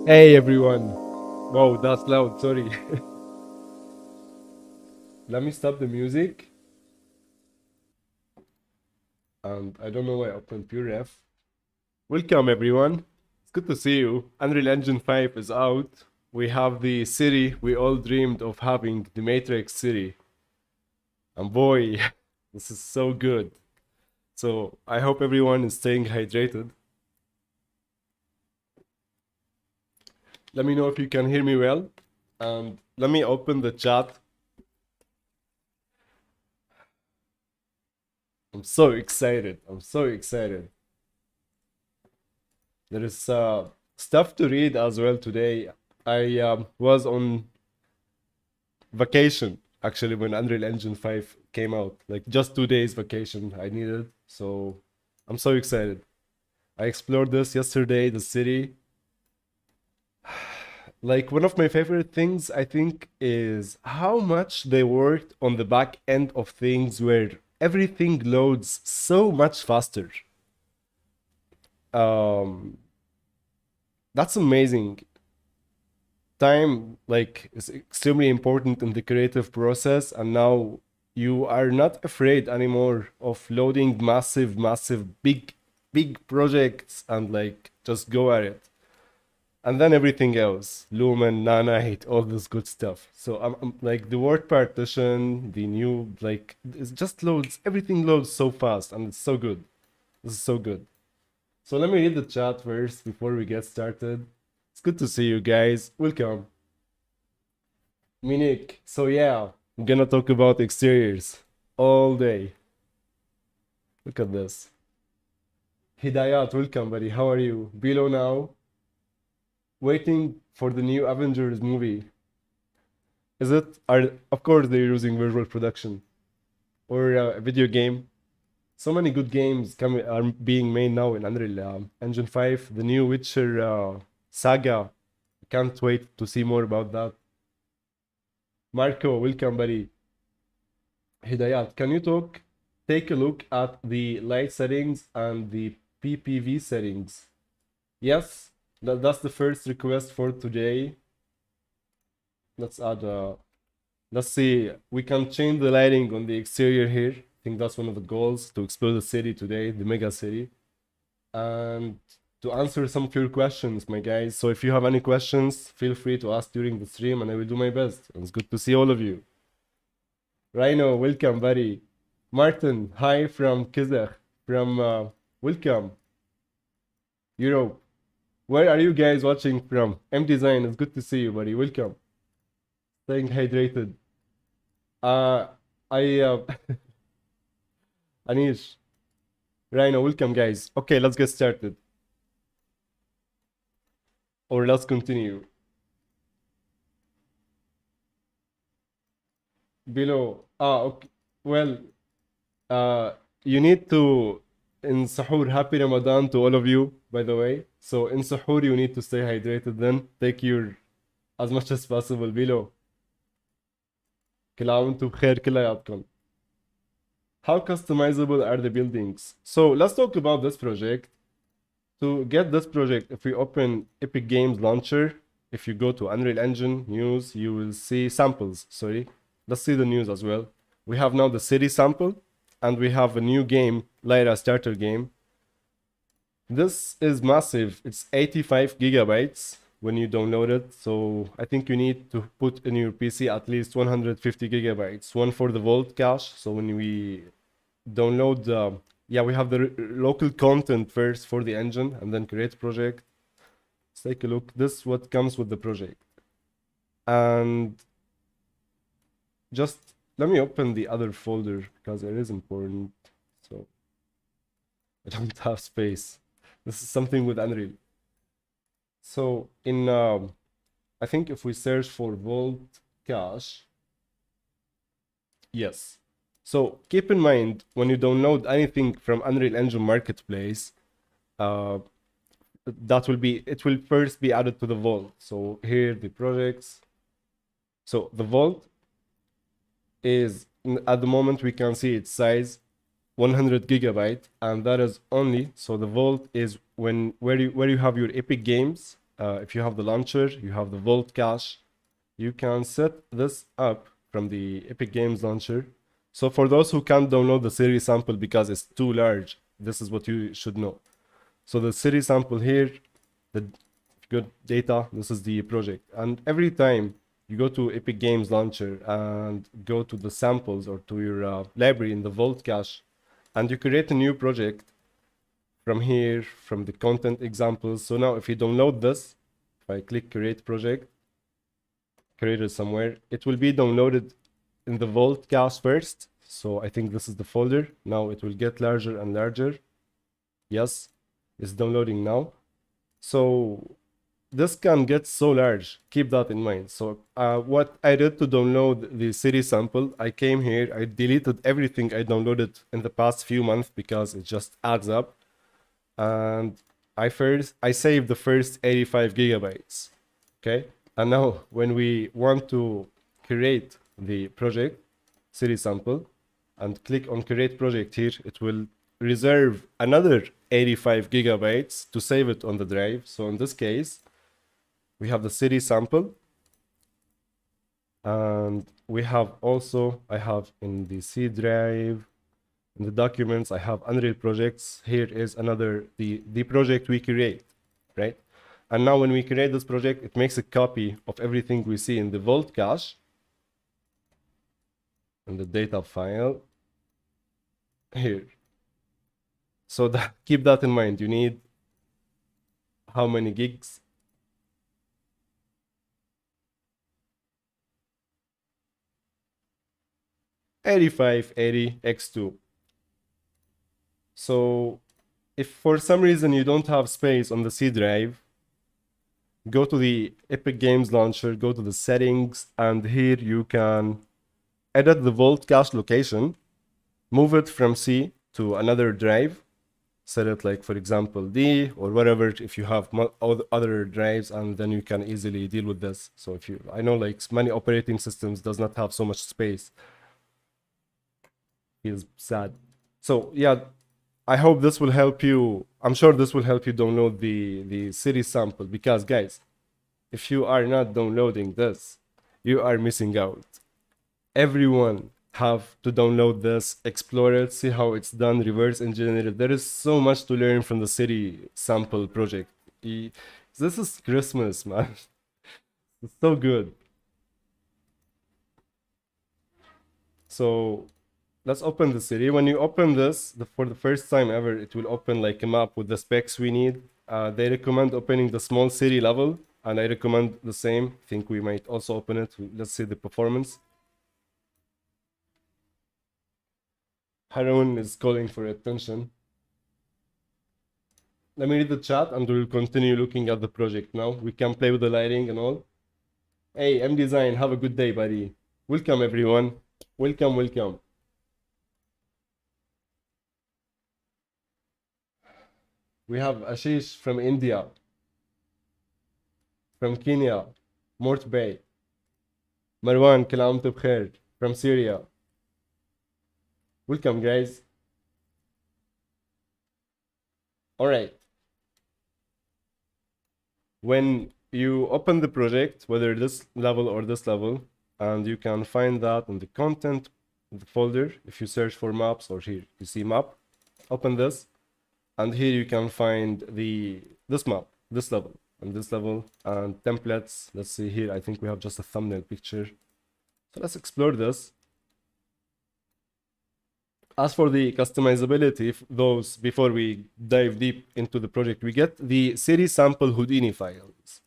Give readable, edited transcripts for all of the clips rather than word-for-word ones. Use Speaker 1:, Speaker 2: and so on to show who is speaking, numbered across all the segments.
Speaker 1: Hey everyone. Wow, that's loud, sorry. Let me stop the music. And I don't know why I opened PureRef. Welcome everyone. It's good to see you. Unreal Engine 5 is out. We have the city we all dreamed of having, the Matrix city. And boy, this is so good. So I hope everyone is staying hydrated. Let me know if you can hear me well. And let me open the chat. I'm so excited. I'm so excited. There is stuff to read as well today. I was on vacation actually when Unreal Engine 5 came out. Like just 2 days vacation I needed. So I'm so excited. I explored this yesterday, the city. Like one of my favorite things I think is how much they worked on the back end of things where everything loads so much faster. Um, that's amazing. Time like is extremely important in the creative process, and now you are not afraid anymore of loading massive big projects and like just go at it. And then everything else, Lumen, Nanite, all this good stuff. So I'm like the word partition, the new like it just loads, everything loads so fast and it's so good. This is so good. So let me read the chat first before we get started. It's good to see you guys. Welcome. Minik. So yeah, I'm gonna talk about exteriors all day. Look at this. Hidayat, welcome buddy. How are you? Below now. Waiting for the new Avengers movie. Is it? Are of course they're using visual production or a video game. So many good games coming are being made now in Unreal Engine 5. The new Witcher saga. Can't wait to see more about that. Marco, welcome, buddy. Hidayat, can you take a look at the light settings and the PPV settings? Yes, that's the first request for today. Let's add let's see, we can change the lighting on the exterior here. I think that's one of the goals, to explore the city today, the mega city. And to answer some of your questions, my guys. So if you have any questions, feel free to ask during the stream and I will do my best. It's good to see all of you. Rhino, welcome, buddy. Martin, hi from Kazakh, from welcome. Europe. Where are you guys watching from? M Design, it's good to see you, buddy. Welcome. Staying hydrated. Uh, I Anish, Rhino, welcome, guys. Okay, let's get started. Or let's continue. Below. Okay. Well, you need to in Sahur, happy Ramadan to all of you, by the way. So in Sahur, you need to stay hydrated then. Take your as much as possible below. كل عام وانتم بخير كلياتكم. How customizable are the buildings? So let's talk about this project. To get this project, if we open Epic Games Launcher, if you go to Unreal Engine News, you will see samples. Sorry, let's see the news as well. We have now the city sample, and we have a new game, Lyra starter game. This is massive. It's 85 gigabytes when you download it. So I think you need to put in your PC at least 150 gigabytes. One for the vault cache. So when we download, yeah, we have the local content first for the engine, and then create project. Let's take a look. This is what comes with the project. And just let me open the other folder because it is important. So I don't have space. This is something with Unreal. So in, I think if we search for Vault Cache, yes. So keep in mind, when you download anything from Unreal Engine Marketplace, that will be, it will first be added to the vault. So here, the projects. So the vault is, at the moment, we can see its size, 100 gigabyte, and that is only, so the vault is where you have your Epic games. If you have the launcher, you have the vault cache. You can set this up from the Epic Games launcher. So for those who can't download the series sample because it's too large, this is what you should know. So the series sample here, the good data, this is the project. And every time you go to Epic Games launcher and go to the samples or to your library in the vault cache, and you create a new project from here, from the content examples. So now if you download this, if I click create project, created somewhere, it will be downloaded in the vault cache first. So I think this is the folder. Now it will get larger and larger. Yes, it's downloading now. So this can get so large. Keep that in mind. So what I did to download the series sample, I came here, I deleted everything I downloaded in the past few months because it just adds up. And I saved the first 85 gigabytes. Okay. And now when we want to create the project series sample and click on create project here, it will reserve another 85 gigabytes to save it on the drive. So in this case, we have the series sample, and we have also, I have in the C drive, in the documents, I have Unreal projects. Here is another, the project we create, right? And now when we create this project, it makes a copy of everything we see in the vault cache, in the data file here. So keep that in mind. You need how many gigs? $85, $80, X2. So if for some reason you don't have space on the C drive, go to the Epic Games launcher, go to the settings, and here you can edit the vault cache location, move it from C to another drive, set it like, for example, D or whatever, if you have other drives, and then you can easily deal with this. So if you, I know like many operating systems does not have so much space. Feels sad. So yeah, I hope this will help you. I'm sure this will help you download the series sample, because guys, if you are not downloading this, you are missing out. Everyone have to download this, explore it, see how it's done, reverse engineer it. There is so much to learn from the series sample project. This is Christmas, man. It's so good. So let's open the city. When you open this, for the first time ever, it will open like a map with the specs we need. They recommend opening the small city level, and I recommend the same. I think we might also open it. Let's see the performance. Harun is calling for attention. Let me read the chat and we'll continue looking at the project now. We can play with the lighting and all. Hey, M Design, have a good day, buddy. Welcome, everyone. Welcome, welcome. We have Ashish from India, from Kenya, Mort Bay. Marwan, كل بخير, from Syria. Welcome, guys. All right. When you open the project, whether this level or this level, and you can find that in the content folder. If you search for maps, or here you see map, open this, and here you can find this map, this level, and this level, and templates. Let's see here. I think we have just a thumbnail picture. So let's explore this. As for the customizability, those before we dive deep into the project, we get the city sample Houdini files.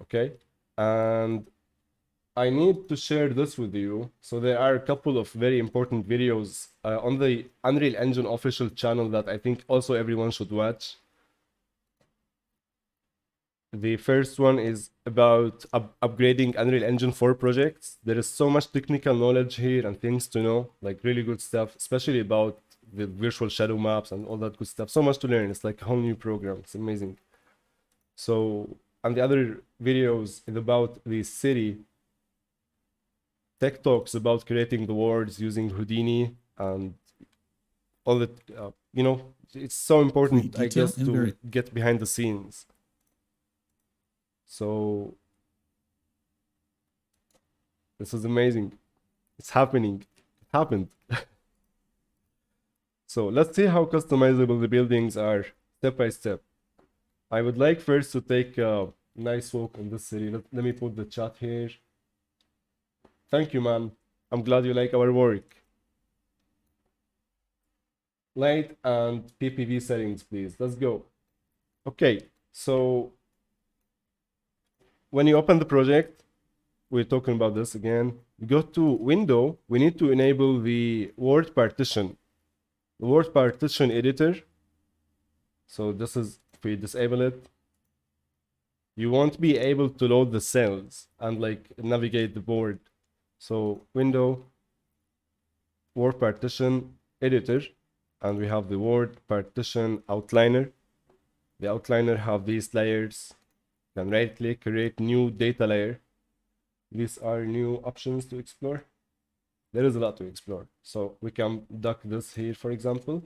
Speaker 1: Okay, and I need to share this with you. So there are a couple of very important videos on the Unreal Engine official channel that I think also everyone should watch. The first one is about upgrading Unreal Engine 4 projects. There is so much technical knowledge here and things to know, like really good stuff, especially about the virtual shadow maps and all that good stuff. So much to learn. It's like a whole new program. It's amazing. So, and the other videos is about the city tech talks about creating the worlds using Houdini and all that. You know, it's so important, I guess, to get behind the scenes. So this is amazing. It's happening. It happened. So let's see how customizable the buildings are step by step. I would like first to take a nice walk in this city. Let me put the chat here. Thank you, man. I'm glad you like our work. Light and PPV settings, please. Let's go. Okay, so when you open the project, we're talking about this again. You go to Window. We need to enable the word partition. The word partition editor. So this is, if we disable it, you won't be able to load the cells and like navigate the board. So Window, word partition editor, and we have the word partition outliner. The outliner have these layers. You can right click, create new data layer. These are new options to explore. There is a lot to explore. So we can duck this here, for example,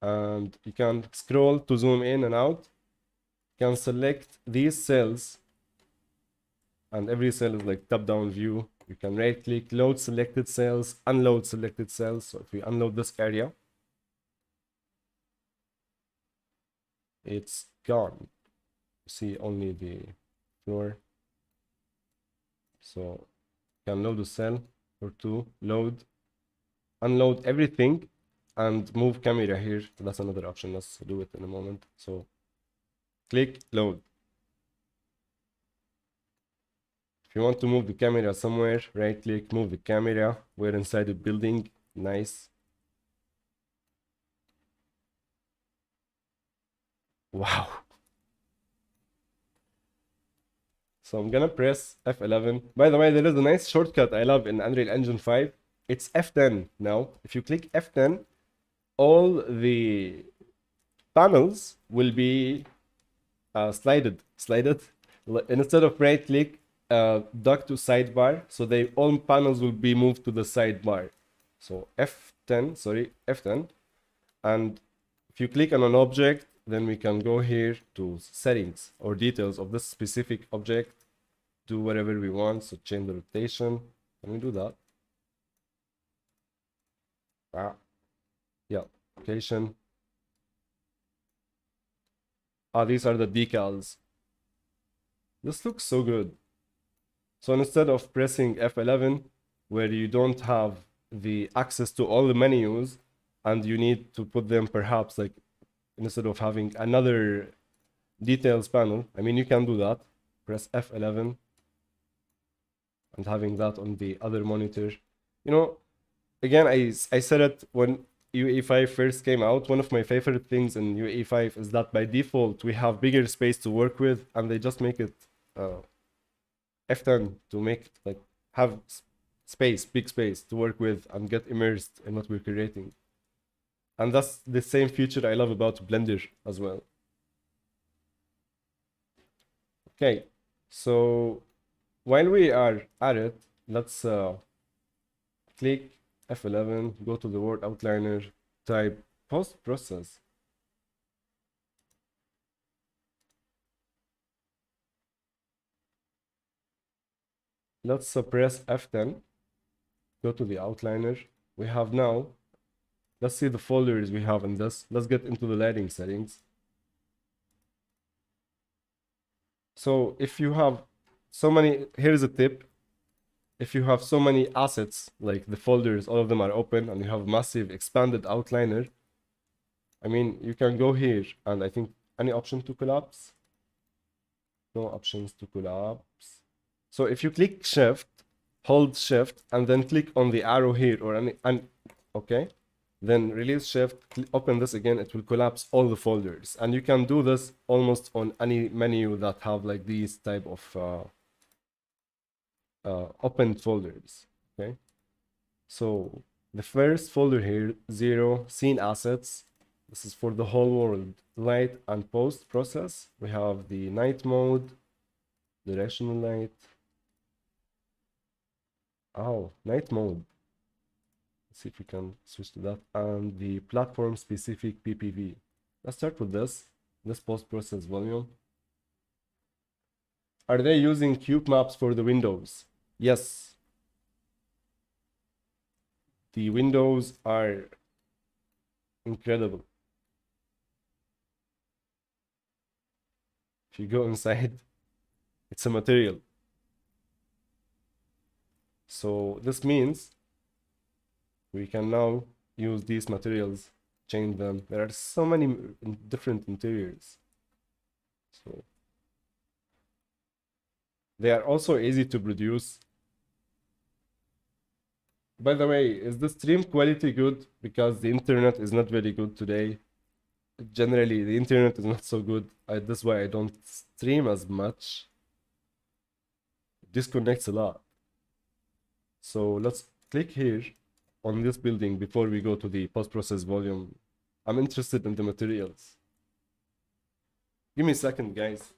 Speaker 1: and you can scroll to zoom in and out. You can select these cells, and every cell is like top-down view. You can right click, load selected cells, unload selected cells. So if we unload this area, it's gone. See only the floor. So you can load a cell or two, load, unload everything, and move camera here. That's another option. Let's do it in a moment. So click load. If you want to move the camera somewhere, right click, move the camera. We're inside the building. Nice. Wow. So I'm gonna press F11. By the way, there is a nice shortcut I love in Unreal Engine 5. It's F10 now. If you click F10, all the panels will be slided. Instead of right click, duck to sidebar. So all panels will be moved to the sidebar. So F10. And if you click on an object, then we can go here to settings or details of this specific object. Do whatever we want. So change the rotation. Can we do that? Yeah, location. These are the decals. This looks so good. So instead of pressing F11, where you don't have the access to all the menus, and you need to put them perhaps like, instead of having another details panel, I mean, you can do that. Press F11 and having that on the other monitor. You know, again, I said it when UE5 first came out. One of my favorite things in UE5 is that by default, we have bigger space to work with, and they just make it F10 to make it like have space, big space to work with and get immersed in what we're creating. And that's the same feature I love about Blender as well. Okay, so while we are at it, let's click F11, go to the word outliner, type post-process. Let's press F10, go to the outliner. We have now, let's see the folders we have in this. Let's get into the lighting settings. So if you have so many, here's a tip. if you have so many assets, like the folders, all of them are open, and you have massive expanded outliner, I mean, you can go here, and I think any option to collapse? No options to collapse. So if you click Shift, hold Shift, and then click on the arrow here, or okay, then release Shift, open this again, it will collapse all the folders. And you can do this almost on any menu that have like these type of open folders, okay? So the first folder here, 0, scene assets. This is for the whole world. Light and post process. We have the night mode, directional light. Oh, night mode. Let's see if we can switch to that. And the platform specific PPV. Let's start with this post process volume. Are they using cube maps for the windows? Yes. The windows are incredible. If you go inside, it's a material. So this means we can now use these materials, change them. There are so many different interiors. So they are also easy to produce. By the way, is the stream quality good? Because the internet is not very good today. Generally, the internet is not so good. That's why I don't stream as much. It disconnects a lot. So let's click here on this building before we go to the post-process volume. I'm interested in the materials. Give me a second, guys.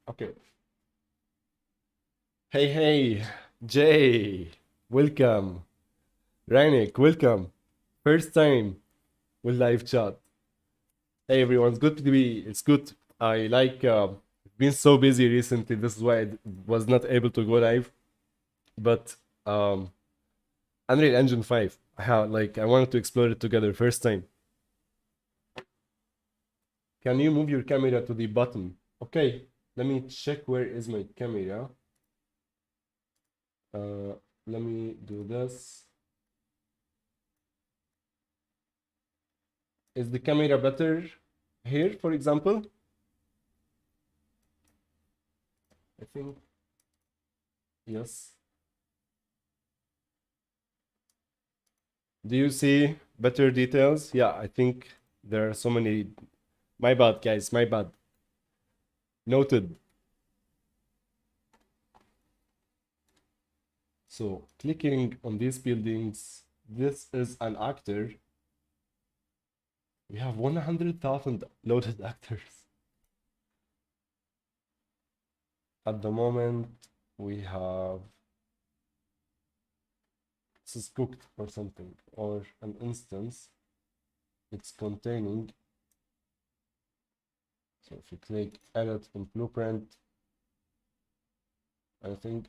Speaker 1: Okay. Hey, Jay, welcome. Reinik, welcome. First time with live chat. Hey everyone, it's good. I like, been so busy recently. This is why I was not able to go live. But Unreal Engine 5, I wanted to explore it together first time. Can you move your camera to the bottom? Okay, let me check where is my camera. Let me do this. Is the camera better here, for example? I think, yes. Do you see better details? Yeah, I think there are so many. My bad, guys, my bad. Noted. So clicking on these buildings, this is an actor. We have 100,000 loaded actors. At the moment, we have, this is cooked or something, or an instance. It's containing. So if you click edit in blueprint, I think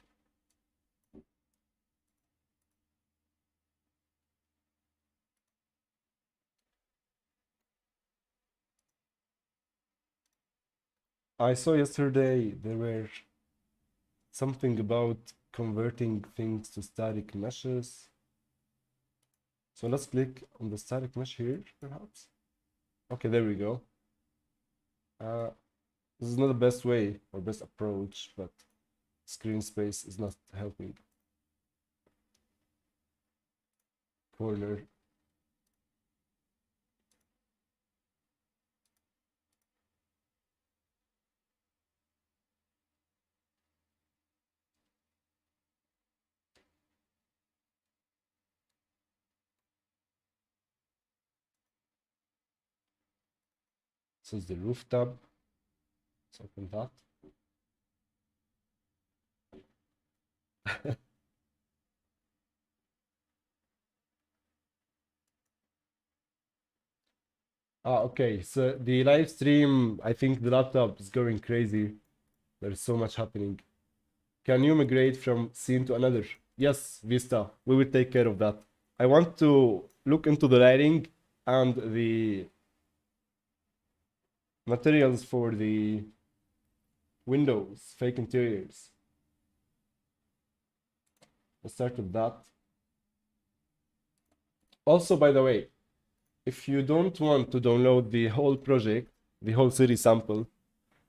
Speaker 1: I saw yesterday there were something about converting things to static meshes. So let's click on the static mesh here, perhaps. Okay, there we go. This is not the best way or best approach, but screen space is not helping. Corner. This is the roof tab. Let's open that. Okay, so the live stream, I think the laptop is going crazy. There's so much happening. Can you migrate from scene to another? Yes, Vista, we will take care of that. I want to look into the lighting and the materials for the windows, fake interiors. Let's start with that. Also, by the way, if you don't want to download the whole project, the whole city sample,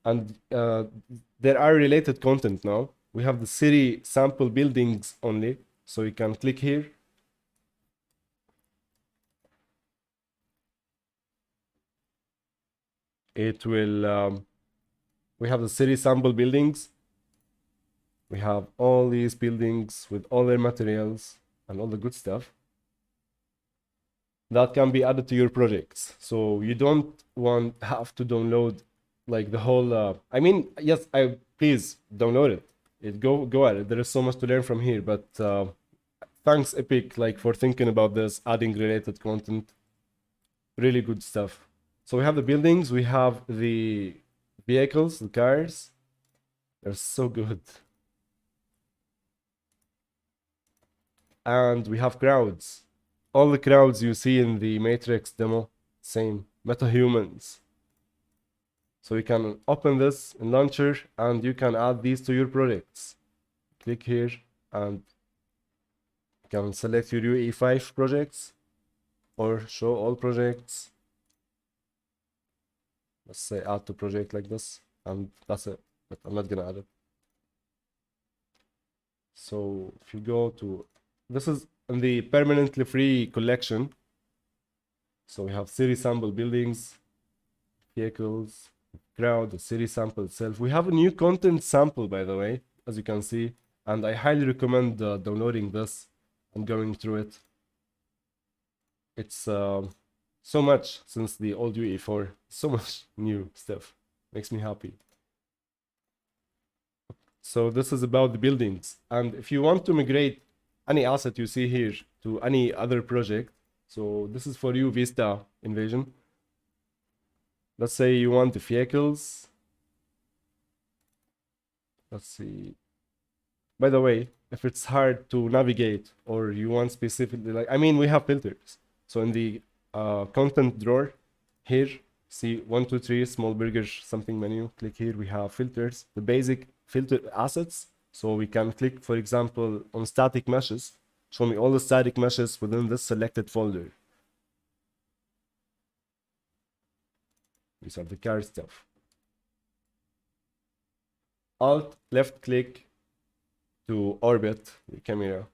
Speaker 1: and there are related content now, we have the city sample buildings only. So you can click here. It will, we have the city sample buildings. We have all these buildings with all their materials and all the good stuff that can be added to your projects. So you don't have to download like the whole, I mean, yes, please download it. Go at it. There is so much to learn from here, but thanks Epic like for thinking about this, adding related content. Really good stuff. So we have the buildings, we have the vehicles, the cars. They're so good. And we have crowds. All the crowds you see in the Matrix demo, same, metahumans. So you can open this in Launcher and you can add these to your projects. Click here and you can select your UE5 projects or show all projects. Let's say add to project like this, and that's it, but I'm not gonna add it. So if you go to, this is in the permanently free collection. So we have city sample buildings, vehicles, crowd, the city sample itself. We have a new content sample, by the way, as you can see, and I highly recommend downloading this and going through it. It's so much since the old UE4, so much new stuff. Makes me happy. So this is about the buildings. And if you want to migrate any asset you see here to any other project, so this is for you, Vista Invasion. Let's say you want the vehicles. Let's see. By the way, if it's hard to navigate or you want specifically, like, I mean, we have filters. So in the content drawer here, see 1, 2, 3 small burgers something menu. Click here, we have filters, the basic filter assets. So we can click, for example, on static meshes. Show me all the static meshes within this selected folder. These are the car stuff. Alt left click to orbit the camera.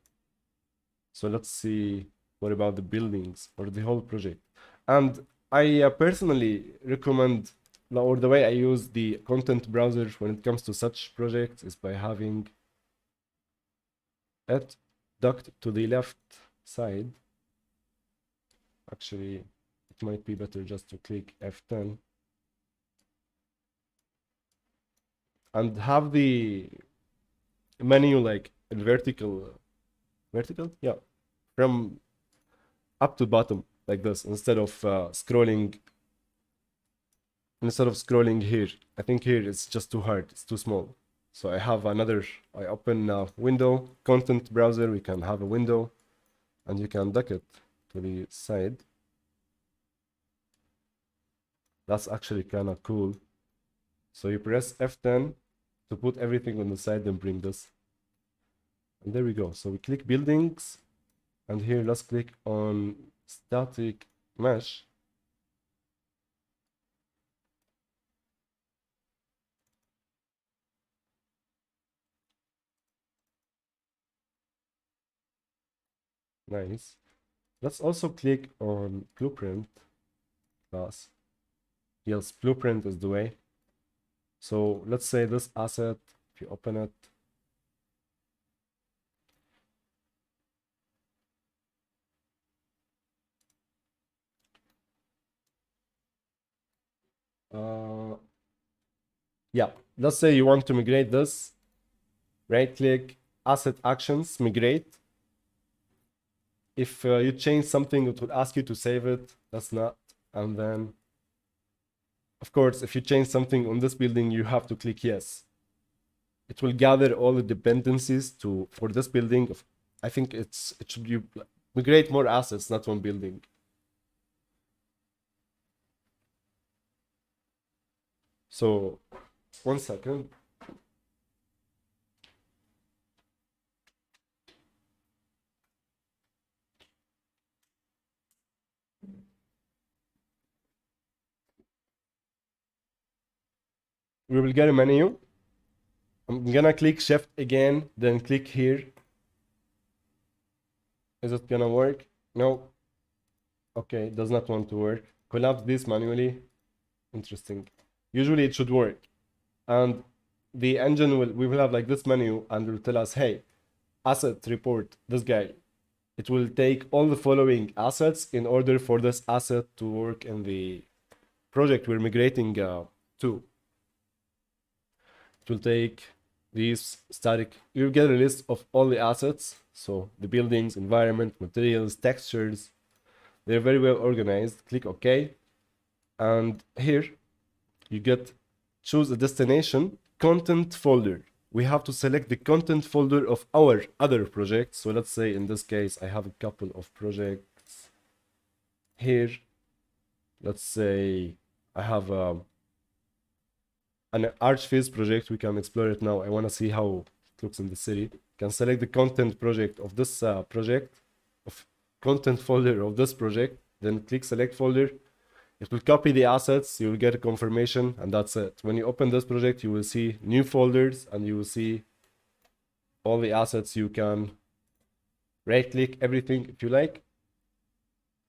Speaker 1: So let's see what about the buildings or the whole project. And I personally recommend, or the way I use the content browser when it comes to such projects is by having it docked to the left side. Actually, it might be better just to click F10 and have the menu like in vertical, yeah, from up to bottom like this, instead of scrolling here. I think here it's just too hard, it's too small. So I have another, I open a window, content browser, we can have a window and you can duck it to the side. That's actually kind of cool. So you press F10 to put everything on the side and bring this. And there we go. So we click buildings and here let's click on static mesh. Nice. Let's also click on blueprint class. Yes, blueprint is the way. So let's say this asset, if you open it, yeah, let's say you want to migrate this, right click, asset actions, migrate. If you change something, it would ask you to save it. That's not. And then, of course, if you change something on this building, you have to click yes. It will gather all the dependencies for this building. I think it should be migrate more assets, not one building. So 1 second. We will get a menu. I'm gonna click shift again, then click here. Is it gonna work? No. Okay, it does not want to work. Collapse this manually. Interesting. Usually it should work. And the engine we will have like this menu and will tell us, hey, asset report, this guy. It will take all the following assets in order for this asset to work in the project we're migrating to. It will take these static, you'll get a list of all the assets. So the buildings, environment, materials, textures, they're very well organized. Click OK. And here you get choose a destination, content folder. We have to select the content folder of our other projects. So let's say in this case, I have a couple of projects here. Let's say I have an Arcvhiz project. We can explore it now. I want to see how it looks in the city. You can select the content project of this content folder of this project. Then click select folder. It will copy the assets, you will get a confirmation, and that's it. When you open this project, you will see new folders, and you will see all the assets. You can right-click everything if you like,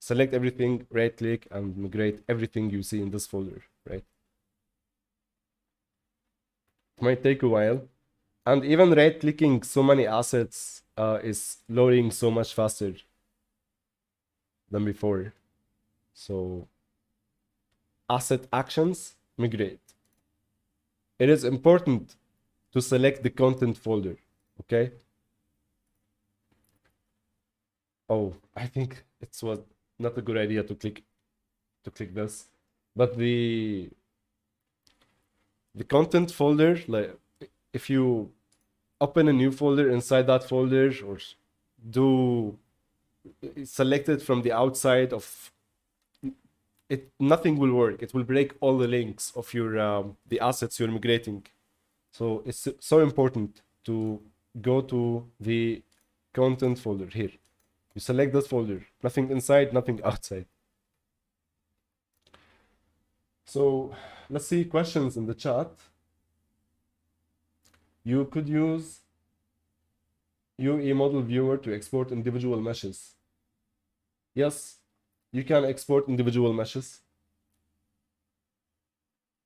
Speaker 1: select everything, right-click, and migrate everything you see in this folder, right? It might take a while. And even right-clicking so many assets is loading so much faster than before. So asset actions, migrate. It is important to select the content folder, okay? Oh, I think it was not a good idea to click this, but the content folder, like if you open a new folder inside that folder or do select it from the outside of it, nothing will work. It will break all the links of your the assets you're migrating. So it's so important to go to the content folder here. You select this folder, nothing inside, nothing outside. So let's see questions in the chat. You could use UE model viewer to export individual meshes. Yes, you can export individual meshes.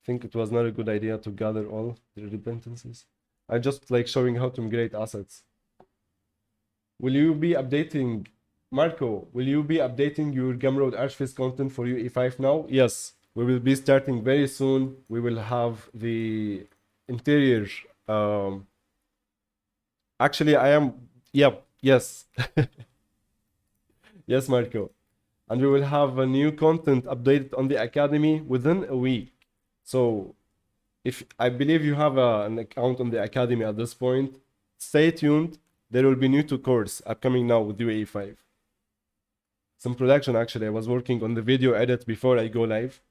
Speaker 1: I think it was not a good idea to gather all the dependencies. I just like showing how to migrate assets. Will you be updating, Marco, will you be updating your Gumroad Arcvhiz content for UE5 now? Yes, we will be starting very soon. We will have the interior. Actually, I am, yep, yes. Yes, Marco. And we will have a new content updated on the Academy within a week. So if I believe you have an account on the Academy at this point, stay tuned. There will be new to course upcoming now with UE5. Some production, actually. I was working on the video edit before I go live.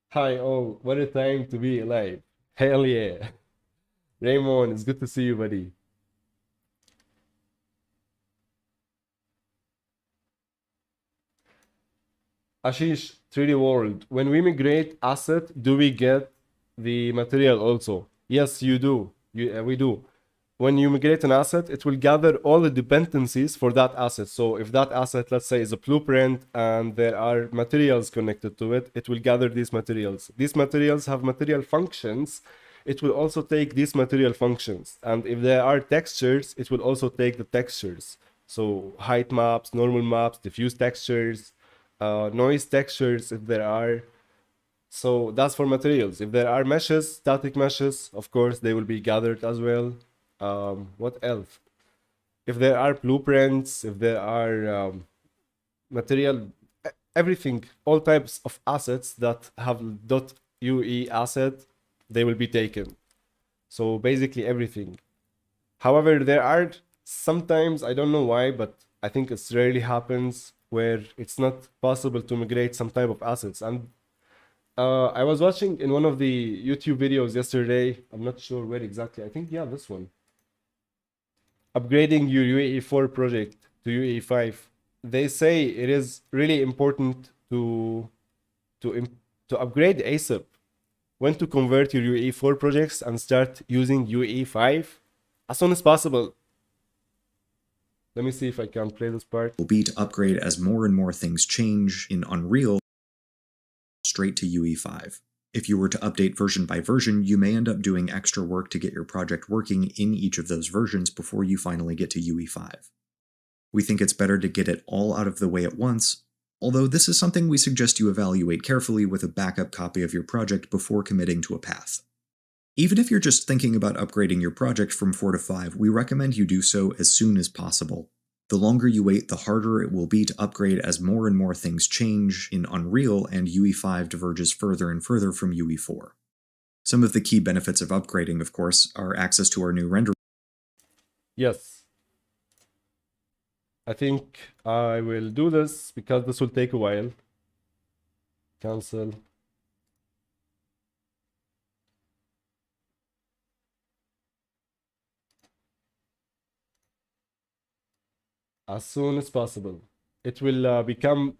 Speaker 1: Hi all, what a time to be alive. Hell yeah. Raymond, it's good to see you, buddy. Ashish, 3D World, when we migrate asset, do we get the material also? Yes, you do. We do. When you migrate an asset, it will gather all the dependencies for that asset. So if that asset, let's say, is a blueprint and there are materials connected to it, it will gather these materials. These materials have material functions. It will also take these material functions. And if there are textures, it will also take the textures. So height maps, normal maps, diffuse textures, noise textures if there are. So that's for materials. If there are meshes, static meshes, of course, they will be gathered as well. What else? If there are blueprints, if there are material, everything, all types of assets that have .ue asset, they will be taken. So basically everything. However, there are sometimes, I don't know why, but I think it rarely happens, where it's not possible to migrate some type of assets. And I was watching in one of the YouTube videos yesterday. I'm not sure where exactly. I think, yeah, this one. Upgrading your UE4 project to UE5. They say it is really important to upgrade ASAP. When to convert your UE4 projects and start using UE5 as soon as possible. Let me see if I can play this part.
Speaker 2: Will be to upgrade as more and more things change in Unreal straight to UE5. If you were to update version by version, you may end up doing extra work to get your project working in each of those versions before you finally get to UE5. We think it's better to get it all out of the way at once, although this is something we suggest you evaluate carefully with a backup copy of your project before committing to a path. Even if you're just thinking about upgrading your project from 4 to 5, we recommend you do so as soon as possible. The longer you wait, the harder it will be to upgrade as more and more things change in Unreal and UE5 diverges further and further from UE4. Some of the key benefits of upgrading, of course, are access to our new render.
Speaker 1: Yes. I think I will do this because this will take a while. Cancel. As soon as possible. It will become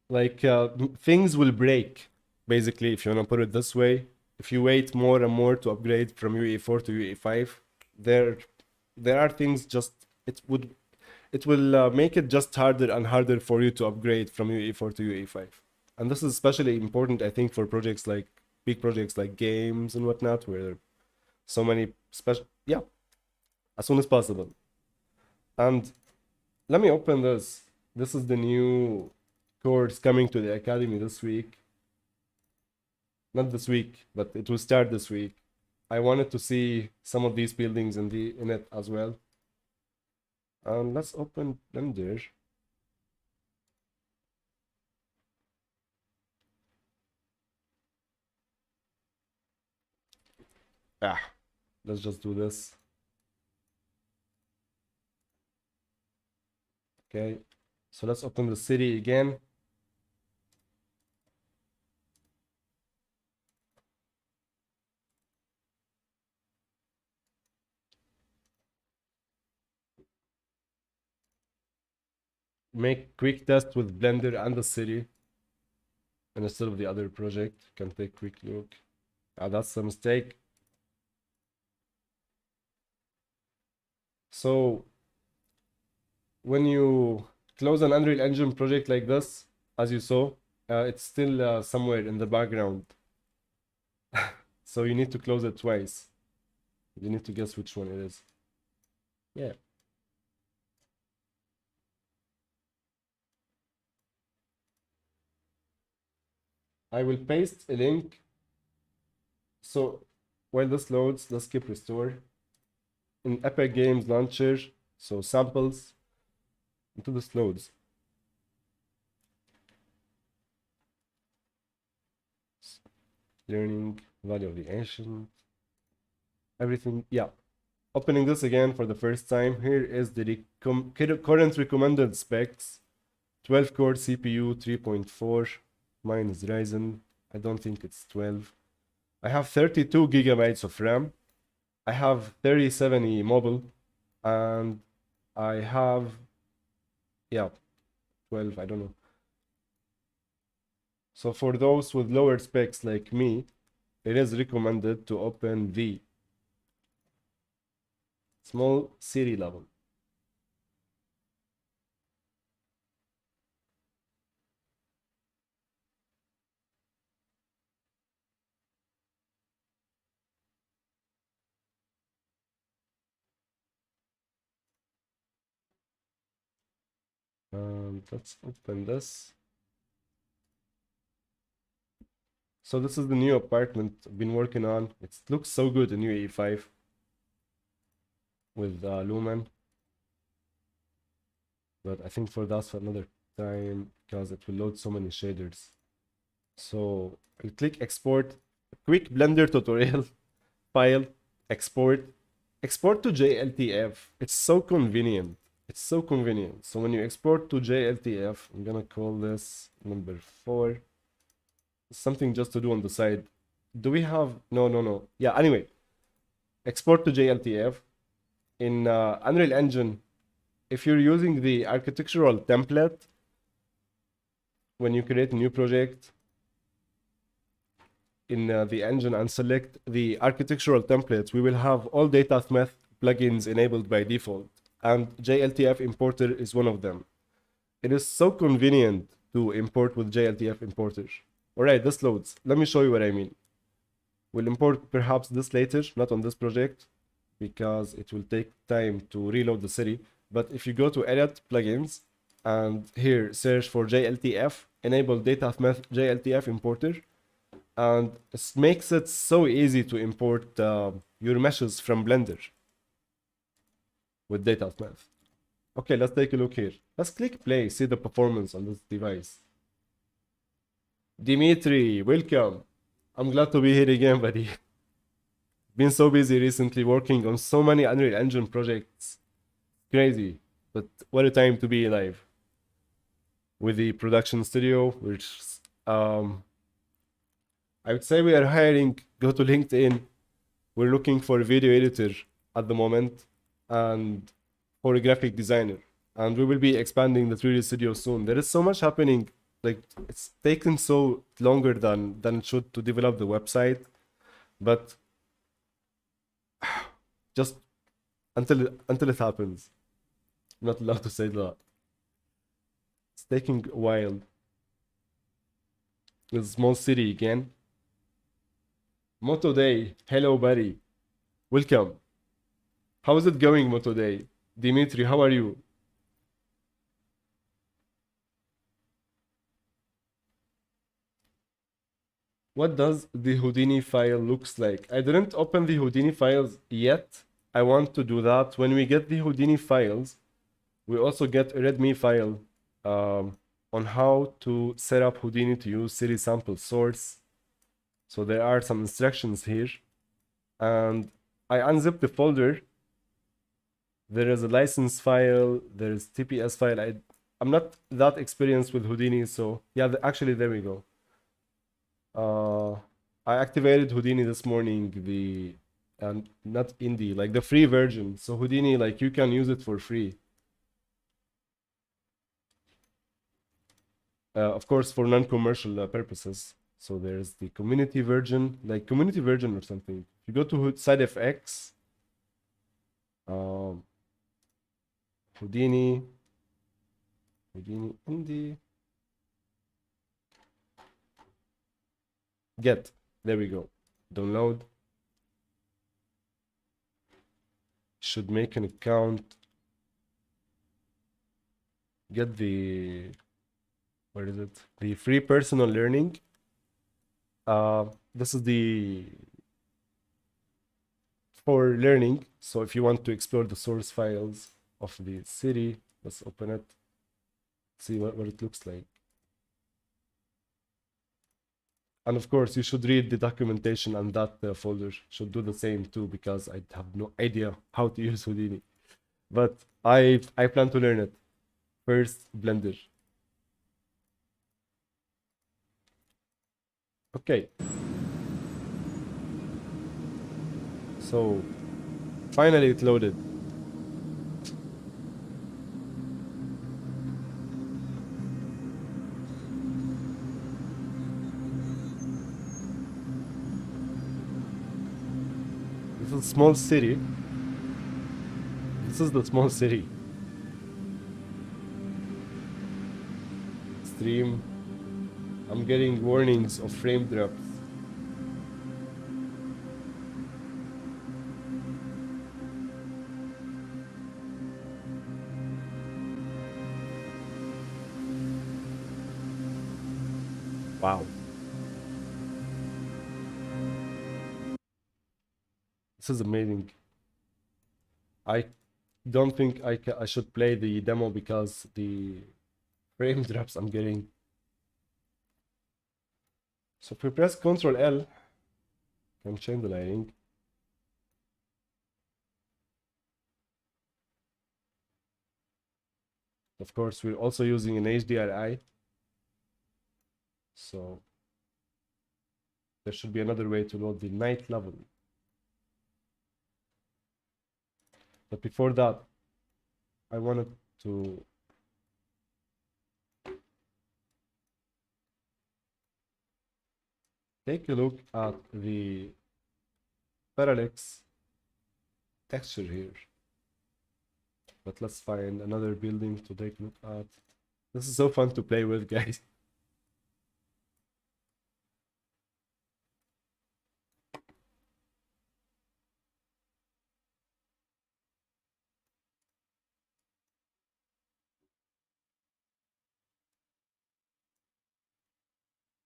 Speaker 1: like things will break, basically, if you want to put it this way. If you wait more and more to upgrade from UE4 to UE5, there are things just it will make it just harder and harder for you to upgrade from UE4 to UE5. And this is especially important, I think, for projects like big projects like games and whatnot, where there are so many special, yeah, as soon as possible. And let me open this. This is the new course coming to the academy this week. Not this week, but it will start this week. I wanted to see some of these buildings in it as well. And let's open Blender. Let's just do this. Okay, so let's open the city again. Make quick test with Blender and the city. And instead of the other project, can take a quick look. That's a mistake. So when you close an Unreal Engine project like this, as you saw, it's still somewhere in the background. So you need to close it twice. You need to guess which one it is. Yeah. I will paste a link. So while this loads, let's skip restore. In Epic Games Launcher, so samples, until this loads. Learning, value of the ancient, everything, yeah. Opening this again for the first time, here is the current recommended specs. 12-core CPU, 3.4, mine is Ryzen, I don't think it's 12. I have 32 gigabytes of RAM. I have 3070 mobile, and I have, yeah, 12, I don't know. So for those with lower specs like me, it is recommended to open the small city level. Let's open this. So this is the new apartment I've been working on. It looks so good in UE5 with Lumen. But I think for that for another time, because it will load so many shaders. So I'll click export, quick Blender tutorial, file, export to JLTF. It's so convenient. It's so convenient. So when you export to JLTF, I'm gonna call this number 4. Something just to do on the side. Do we have... No. Yeah, anyway. Export to JLTF. In Unreal Engine, if you're using the architectural template, when you create a new project in the engine and select the architectural templates, we will have all DataSmith plugins enabled by default, and JLTF importer is one of them. It is so convenient to import with JLTF importer. All right, this loads. Let me show you what I mean. We'll import perhaps this later, not on this project, because it will take time to reload the city. But if you go to Edit Plugins and here search for JLTF, enable DataSmith JLTF importer, and it makes it so easy to import your meshes from Blender with DataSmith. Okay, let's take a look here. Let's click play, see the performance on this device. Dimitri, welcome. I'm glad to be here again, buddy. Been so busy recently working on so many Unreal Engine projects. Crazy, but what a time to be alive. With the production studio, which I would say we are hiring. Go to LinkedIn. We're looking for a video editor at the moment and for a graphic designer. And we will be expanding the 3D studio soon. There is so much happening. Like, it's taken so longer than it should to develop the website. But just until it happens. I'm not allowed to say that. It's taking a while. It's a small city again. Moto Day. Hello, buddy. Welcome. How is it going, Moto Day? Dimitri, how are you? What does the Houdini file looks like? I didn't open the Houdini files yet. I want to do that. When we get the Houdini files, we also get a README file on how to set up Houdini to use city sample source. So there are some instructions here. And I unzip the folder. There is a license file. There is TPS file. I'm not that experienced with Houdini, so yeah, actually, there we go. I activated Houdini this morning, and not indie, like the free version. So Houdini, like, you can use it for free. Of course, for non-commercial purposes. So there's the community version, like community version or something. If you go to SideFX, Houdini indie. Get, there we go. Download. Should make an account. Get the, where is it? The free personal learning. This is the for learning. So if you want to explore the source files of the city, let's open it. See what it looks like. And of course, you should read the documentation, and that folder should do the same too, because I have no idea how to use Houdini. But I plan to learn it. First, Blender. Okay. So, finally it loaded. This is a small city. This is the small city. Stream. I'm getting warnings of frame drops. Wow. This is amazing. I don't think I should play the demo because the frame drops I'm getting. So if we press Ctrl L, can change the lighting. Of course, we're also using an HDRI. So there should be another way to load the night level. But before that, I wanted to take a look at the parallax texture here. But let's find another building to take a look at. This is so fun to play with, guys.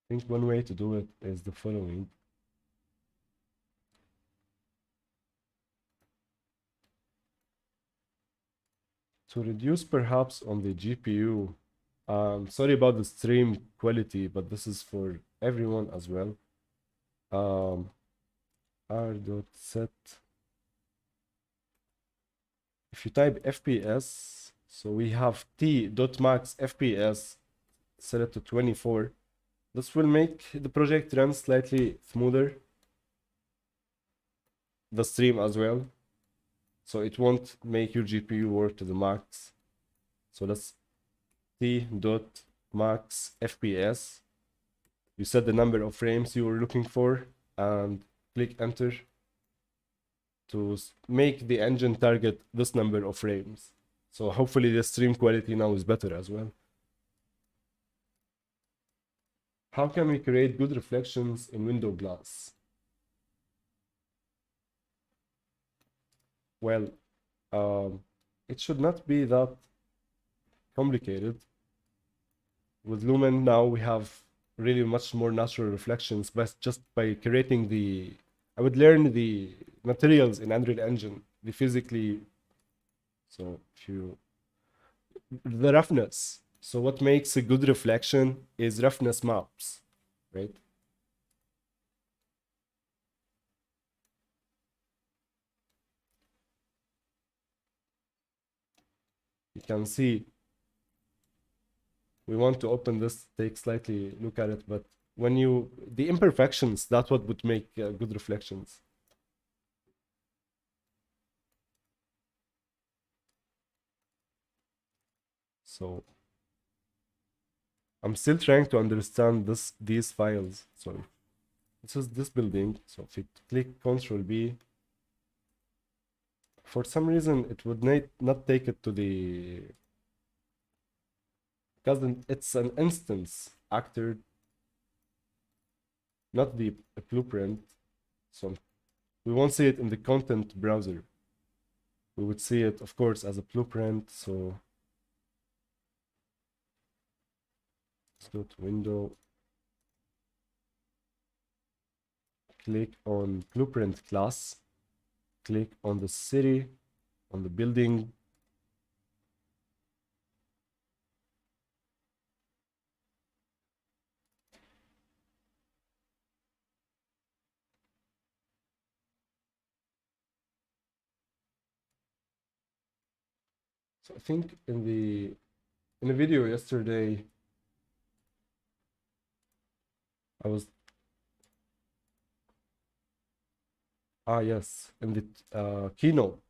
Speaker 1: I think one way to do it is the following. To reduce perhaps on the GPU, sorry about the stream quality, but this is for everyone as well. R.set. If you type FPS, so we have T.max FPS, set it to 24. This will make the project run slightly smoother. The stream as well. So it won't make your GPU work to the max. So that's T.max FPS. You set the number of frames you were looking for and click enter to make the engine target this number of frames. So hopefully the stream quality now is better as well. How can we create good reflections in window glass? Well, it should not be that complicated. With Lumen now we have really much more natural reflections, but just by creating the, I would learn the materials in Unreal Engine, the physically, so if you, the roughness. So what makes a good reflection is roughness maps, right? You can see we want to open this, take slightly look at it, but when you, the imperfections, that's what would make good reflections. So I'm still trying to understand these files. So this is this building. So if you click Ctrl B, for some reason it would not take it to the, because it's an instance actor, not the blueprint. So we won't see it in the content browser. We would see it, of course, as a blueprint. So let's go to window, click on blueprint class, click on the city, on the building. So I think in a video yesterday, I was, yes, in the keynote.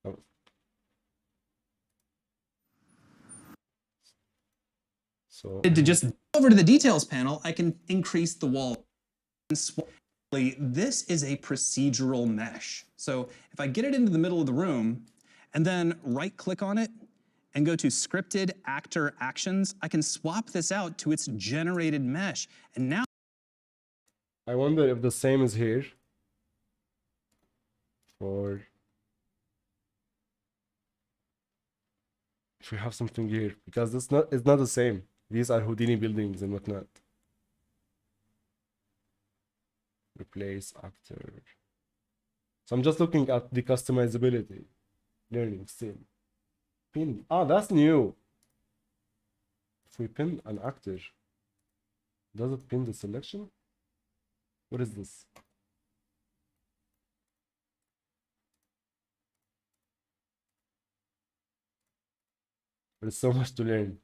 Speaker 1: Oh. So
Speaker 3: To just over to the details panel, I can increase the wall. This is a procedural mesh. So if I get it into the middle of the room and then right click on it and go to scripted actor actions, I can swap this out to its generated mesh. And now
Speaker 1: I wonder if the same is here. Or if we have something here, because it's not the same. These are Houdini buildings and whatnot. Replace actor. So I'm just looking at the customizability. Learning still. Pin. That's new. If we pin an actor, does it pin the selection? What is this? There's so much to learn.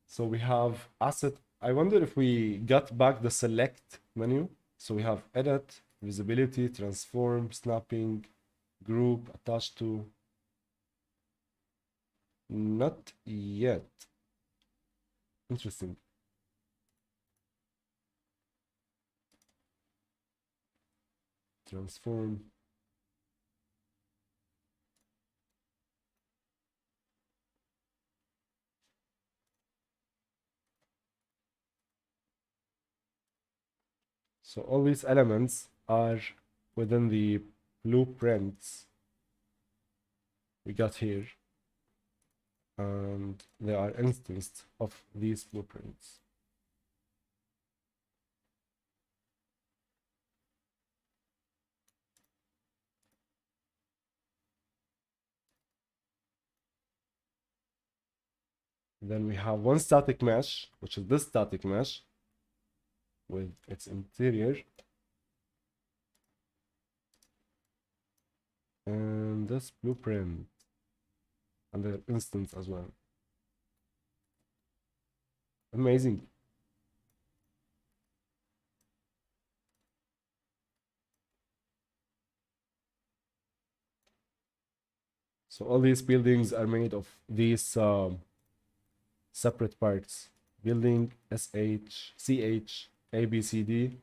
Speaker 1: So we have asset. I wonder if we got back the select menu. So we have edit, visibility, transform, snapping, group, attached to. Not yet. Interesting. Transform. So all these elements are within the blueprints we got here. And they are instanced of these blueprints. Then we have one static mesh, which is this static mesh with its interior. And this blueprint and the instance as well. Amazing. So all these buildings are made of these separate parts. Building SH, CH, A, B, C, D.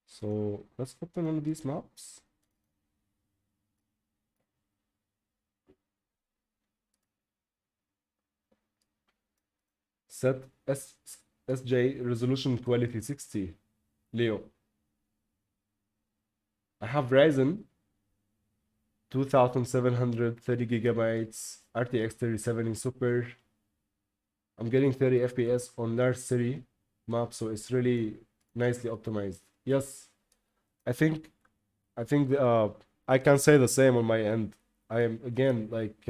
Speaker 1: So let's open one of these maps. Set SJ resolution quality 60. Leo. I have Ryzen 2730 gigabytes, RTX 3070 Super. I'm getting 30 FPS on large city map, so it's really nicely optimized. Yes, I think I can say the same on my end. I am again like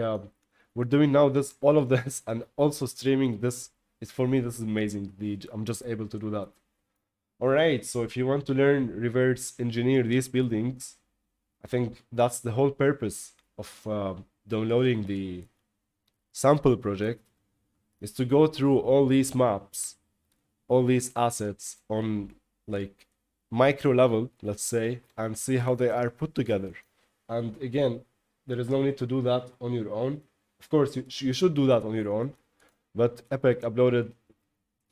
Speaker 1: we're doing now this all of this and also streaming this. It's for me this is amazing. I'm just able to do that. All right, so if you want to learn reverse engineer these buildings, I think that's the whole purpose of downloading the sample project, is to go through all these maps, all these assets on like micro level, let's say, and see how they are put together. And again, there is no need to do that on your own. Of course, you should do that on your own, but Epic uploaded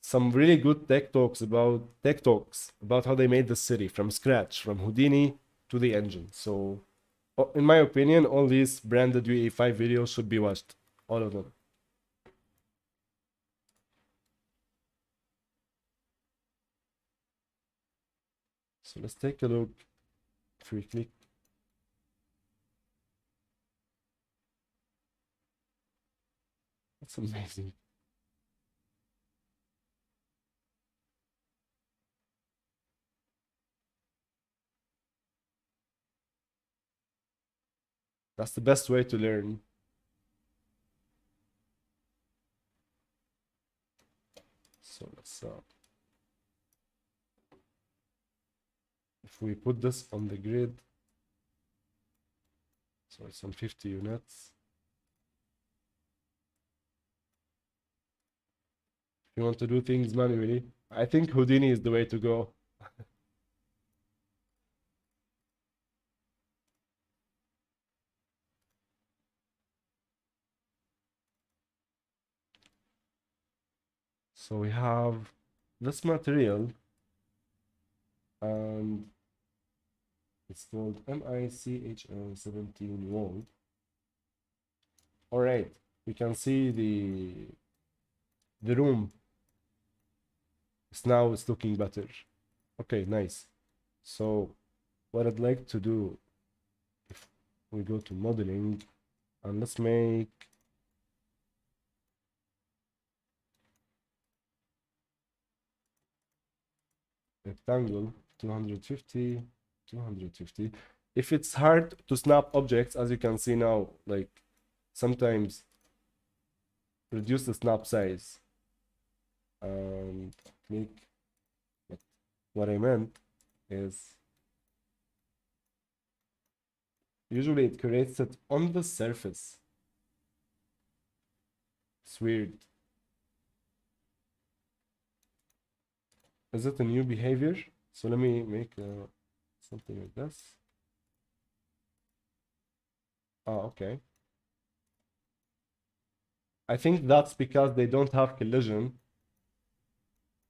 Speaker 1: some really good tech talks about how they made the city from scratch, from Houdini to the engine. So, in my opinion, all these branded UE5 videos should be watched, all of them. So let's take a look. If we click, that's amazing. That's the best way to learn. So let's if we put this on the grid, so it's on 50 units. If you want to do things manually, I think Houdini is the way to go. So we have this material, and it's called MICHL17 wall. All right, we can see the room. It's looking better. Okay, nice. So what I'd like to do, if we go to modeling, and let's make rectangle 250. If it's hard to snap objects, as you can see now, like sometimes reduce the snap size and click. What I meant is Usually it creates it on the surface. It's weird. Is it a new behavior? So let me make something like this. Oh, okay. I think that's because they don't have collision.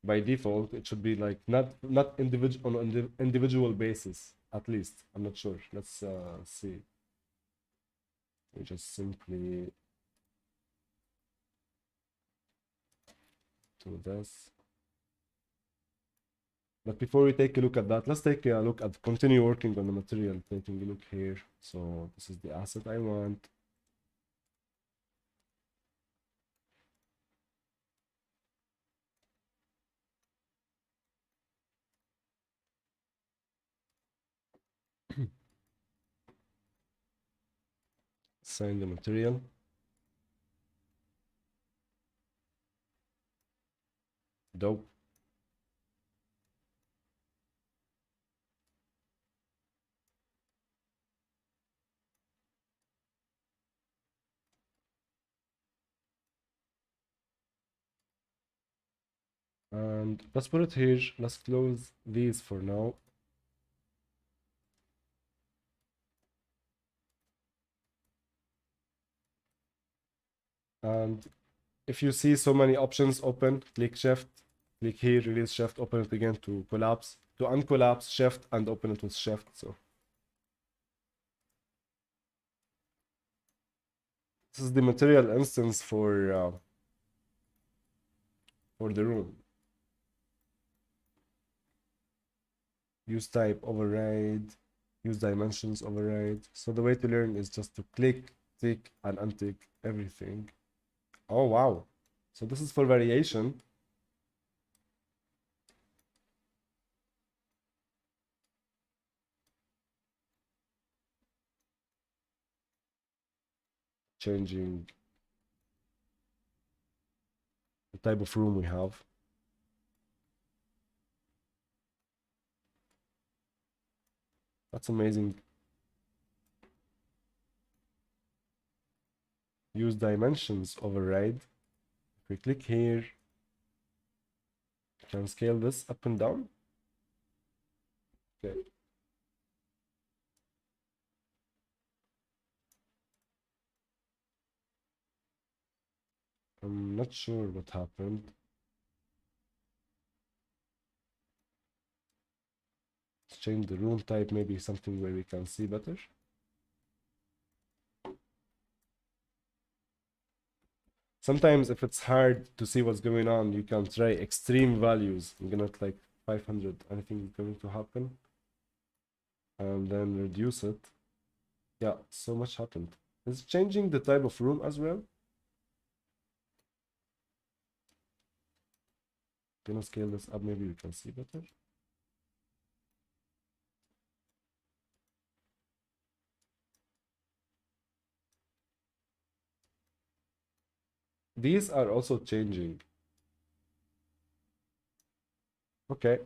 Speaker 1: By default, it should be like not individual on individual basis, at least. I'm not sure. Let's see. We just simply do this. But before we take a look at that, let's take a look at continue working on the material. Taking a look here. So this is the asset I want. Assign the material. Dope. And let's put it here. Let's close these for now. And if you see so many options open, click shift, click here, release shift, open it again to collapse, to uncollapse, shift, and open it with shift. So this is the material instance for the room. Use type override, use dimensions override. So the way to learn is just to click, tick, and untick everything. Oh wow. So this is for variation. Changing the type of room we have. That's amazing. Use dimensions override. If we click here, we can scale this up and down. Okay. I'm not sure what happened. Let's change the room type, maybe something where we can see better. Sometimes if it's hard to see what's going on, you can try extreme values. I'm gonna like 500, anything is going to happen. And then reduce it. Yeah, so much happened. Is changing the type of room as well? Gonna scale this up, maybe we can see better. These are also changing. Okay.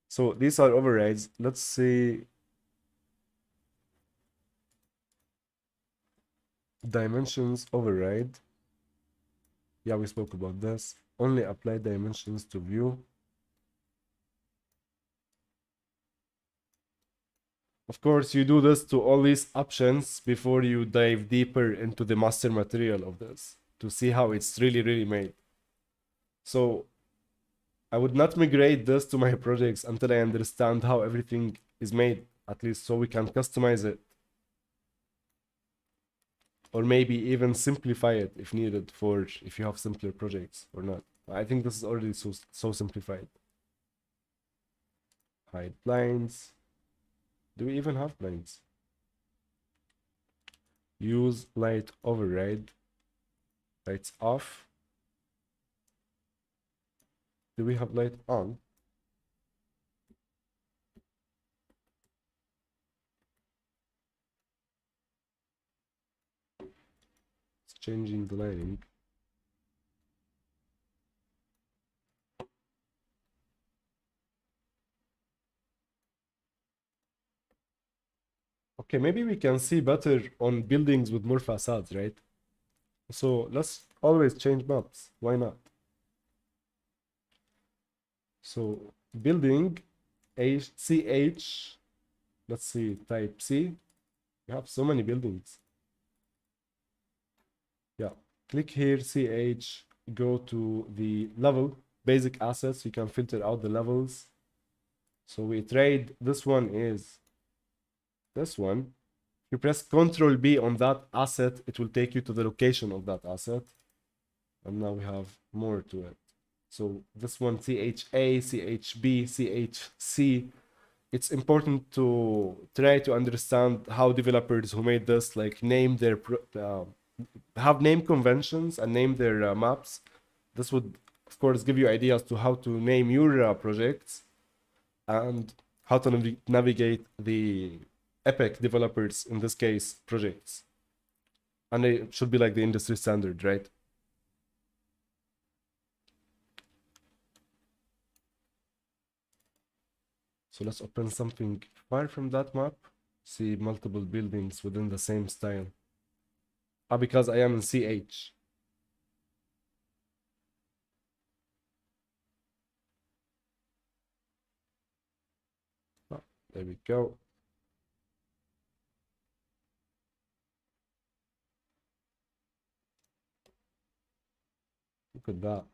Speaker 1: So these are overrides. Let's see. Dimensions override. Yeah, we spoke about this. Only apply dimensions to view. Of course, you do this to all these options before you dive deeper into the master material of this to see how it's really made. So I would not migrate this to my projects until I understand how everything is made, at least so we can customize it. Or maybe even simplify it if needed for if you have simpler projects or not. I think this is already so simplified. Hide blinds. Do we even have blinds? Use light override. Lights off. Do we have light on? It's changing the lighting. Okay, maybe we can see better on buildings with more facades, right? So let's always change maps. Why not? So building CH, let's see, type C. You have so many buildings. Yeah, click here, CH, go to the level, basic assets. You can filter out the levels. So we trade, this one is this one. You press Ctrl B on that asset, it will take you to the location of that asset. And now we have more to it. So this one, CHA, CHB, CHC. It's important to try to understand how developers who made this like name their have name conventions and name their maps. This would, of course, give you ideas to how to name your projects and how to navigate the Epic developers, in this case, projects. And it should be like the industry standard, right? So let's open something far from that map. See multiple buildings within the same style. Because I am in CH. Oh, there we go. Look at that.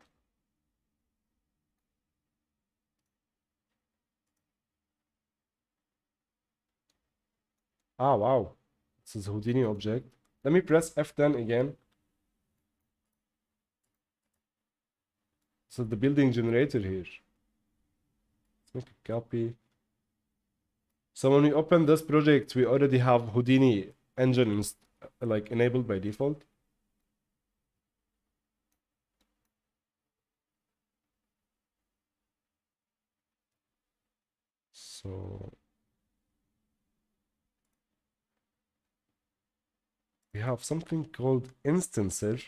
Speaker 1: Ah, wow. This is Houdini object. Let me press F10 again. So the building generator here. Let's make a copy. So when we open this project, we already have Houdini engine like enabled by default. So we have something called instancer.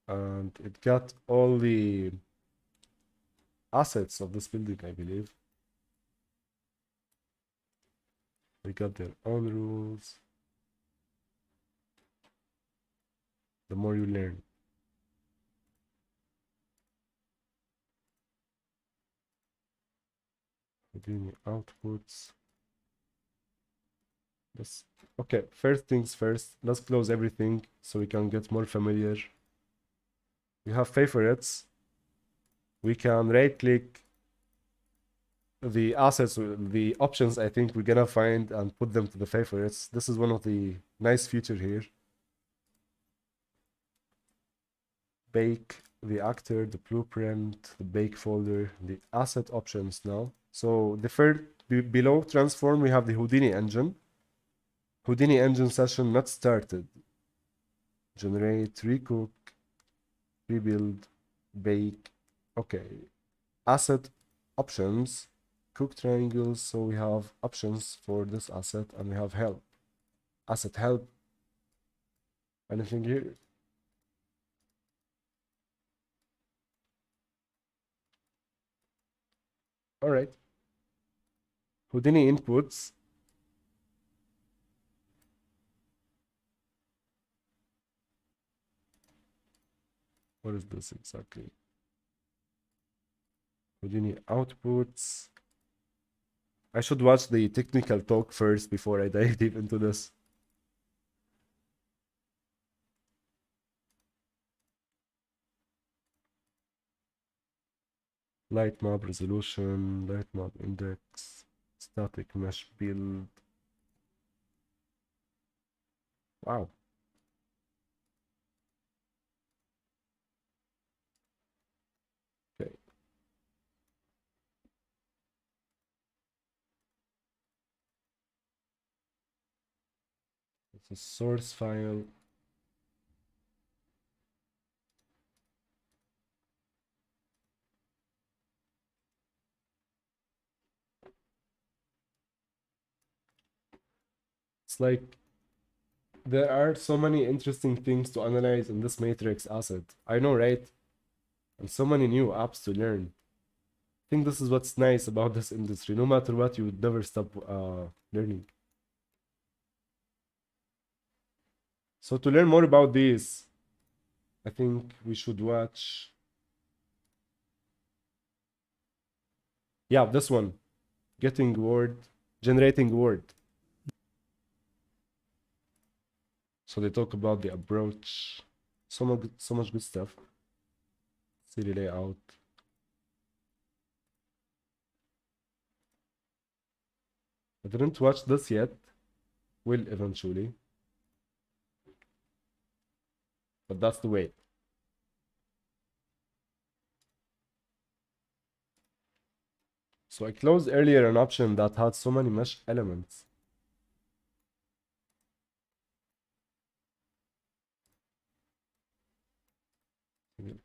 Speaker 1: And it got all the assets of this building, I believe. They got their own rules. The more you learn. Houdini outputs. Okay, first things first, let's close everything so we can get more familiar. We have favorites. We can right click the assets, the options I think we're gonna find and put them to the favorites. This is one of the nice feature here. Bake the actor, the blueprint, the bake folder, the asset options now. So the first below transform, we have the Houdini engine. Houdini engine session not started. Generate, recook, rebuild, bake. Okay. Asset options, cook triangles. So we have options for this asset and we have help. Asset help. Anything here? All right. Houdini inputs. What is this exactly? Houdini outputs. I should watch the technical talk first before I dive deep into this. Light map resolution, light map index, static mesh build. Wow. Okay. It's a source file. It's like there are so many interesting things to analyze in this matrix asset. I know, right? And so many new apps to learn. think this is what's nice about this industry. No matter what, you would never stop learning. So to learn more about this, I think we should watch. Yeah, this one. Generating word. So they talk about the approach. So much good stuff. City layout. I didn't watch this yet. Will eventually. But that's the way. So I closed earlier an option that had so many mesh elements.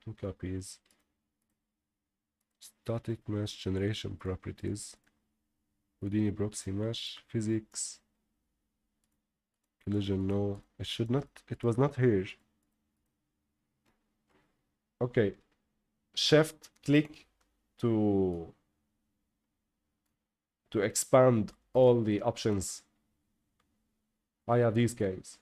Speaker 1: Two copies. Static mesh generation properties. Houdini proxy mesh. Physics. Collision, no. It was not here. Okay. Shift click to expand all the options. Oh yeah, these guys.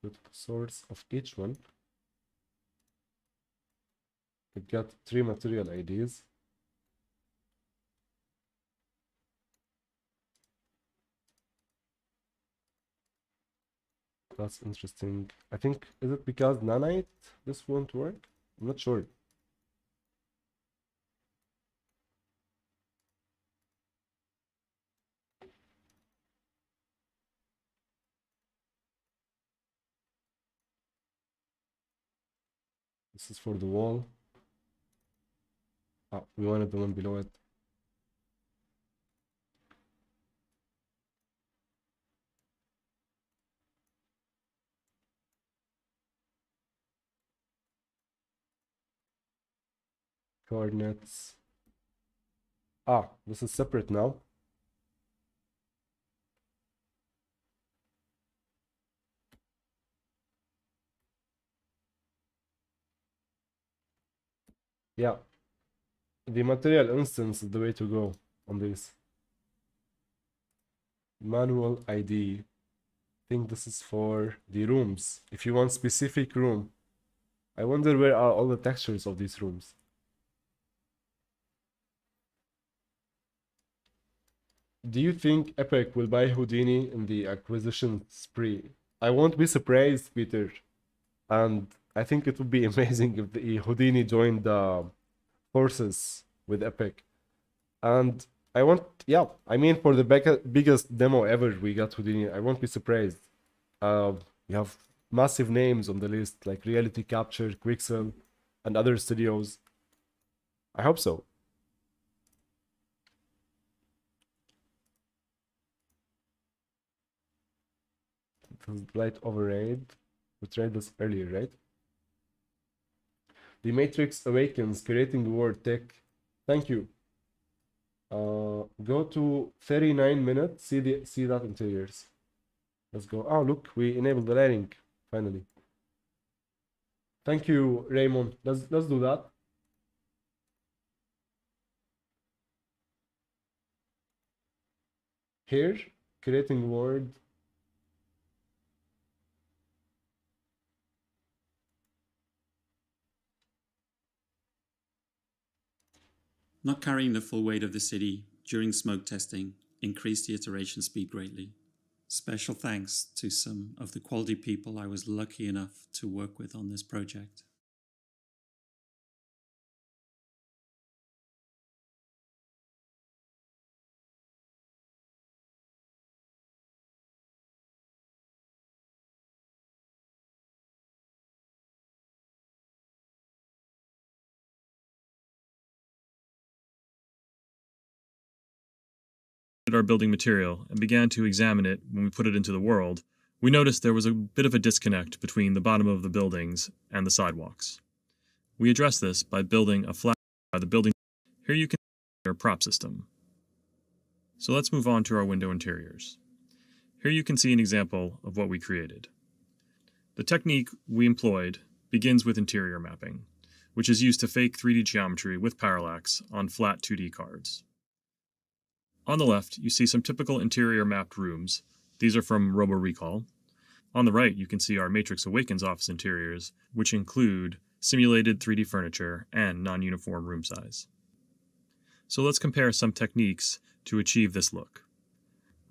Speaker 1: Go to the source of each one. It got 3 material IDs. That's interesting. I think, is it because nanite this won't work? I'm not sure. This is for the wall. Oh, we wanted the one below it. Coordinates. Ah, this is separate now. Yeah. The material instance is the way to go on this. Manual ID. I think this is for the rooms. If you want specific room. I wonder where are all the textures of these rooms. Do you think Epic will buy Houdini in the acquisition spree? I won't be surprised, Peter. And I think it would be amazing if the Houdini joined the forces with Epic. And I mean, for the biggest demo ever we got Houdini, I won't be surprised. We have massive names on the list like Reality Capture, Quixel, and other studios. I hope so. Light overraid. We tried this earlier, right? The Matrix Awakens, creating word tech. Thank you. Go to 39 minutes. See that interiors. Let's go. Oh, look, we enabled the lighting finally. Thank you, Raymond. Let's do that. Here, creating word.
Speaker 4: Not carrying the full weight of the city during smoke testing increased the iteration speed greatly. Special thanks to some of the quality people I was lucky enough to work with on this project.
Speaker 5: Our building material and began to examine it when we put it into the world, we noticed there was a bit of a disconnect between the bottom of the buildings and the sidewalks. We addressed this by building a flat by the building. Here you can see our prop system. So let's move on to our window interiors. Here you can see an example of what we created. The technique we employed begins with interior mapping, which is used to fake 3D geometry with parallax on flat 2D cards. On the left, you see some typical interior mapped rooms. These are from RoboRecall. On the right, you can see our Matrix Awakens office interiors, which include simulated 3D furniture and non-uniform room size. So let's compare some techniques to achieve this look.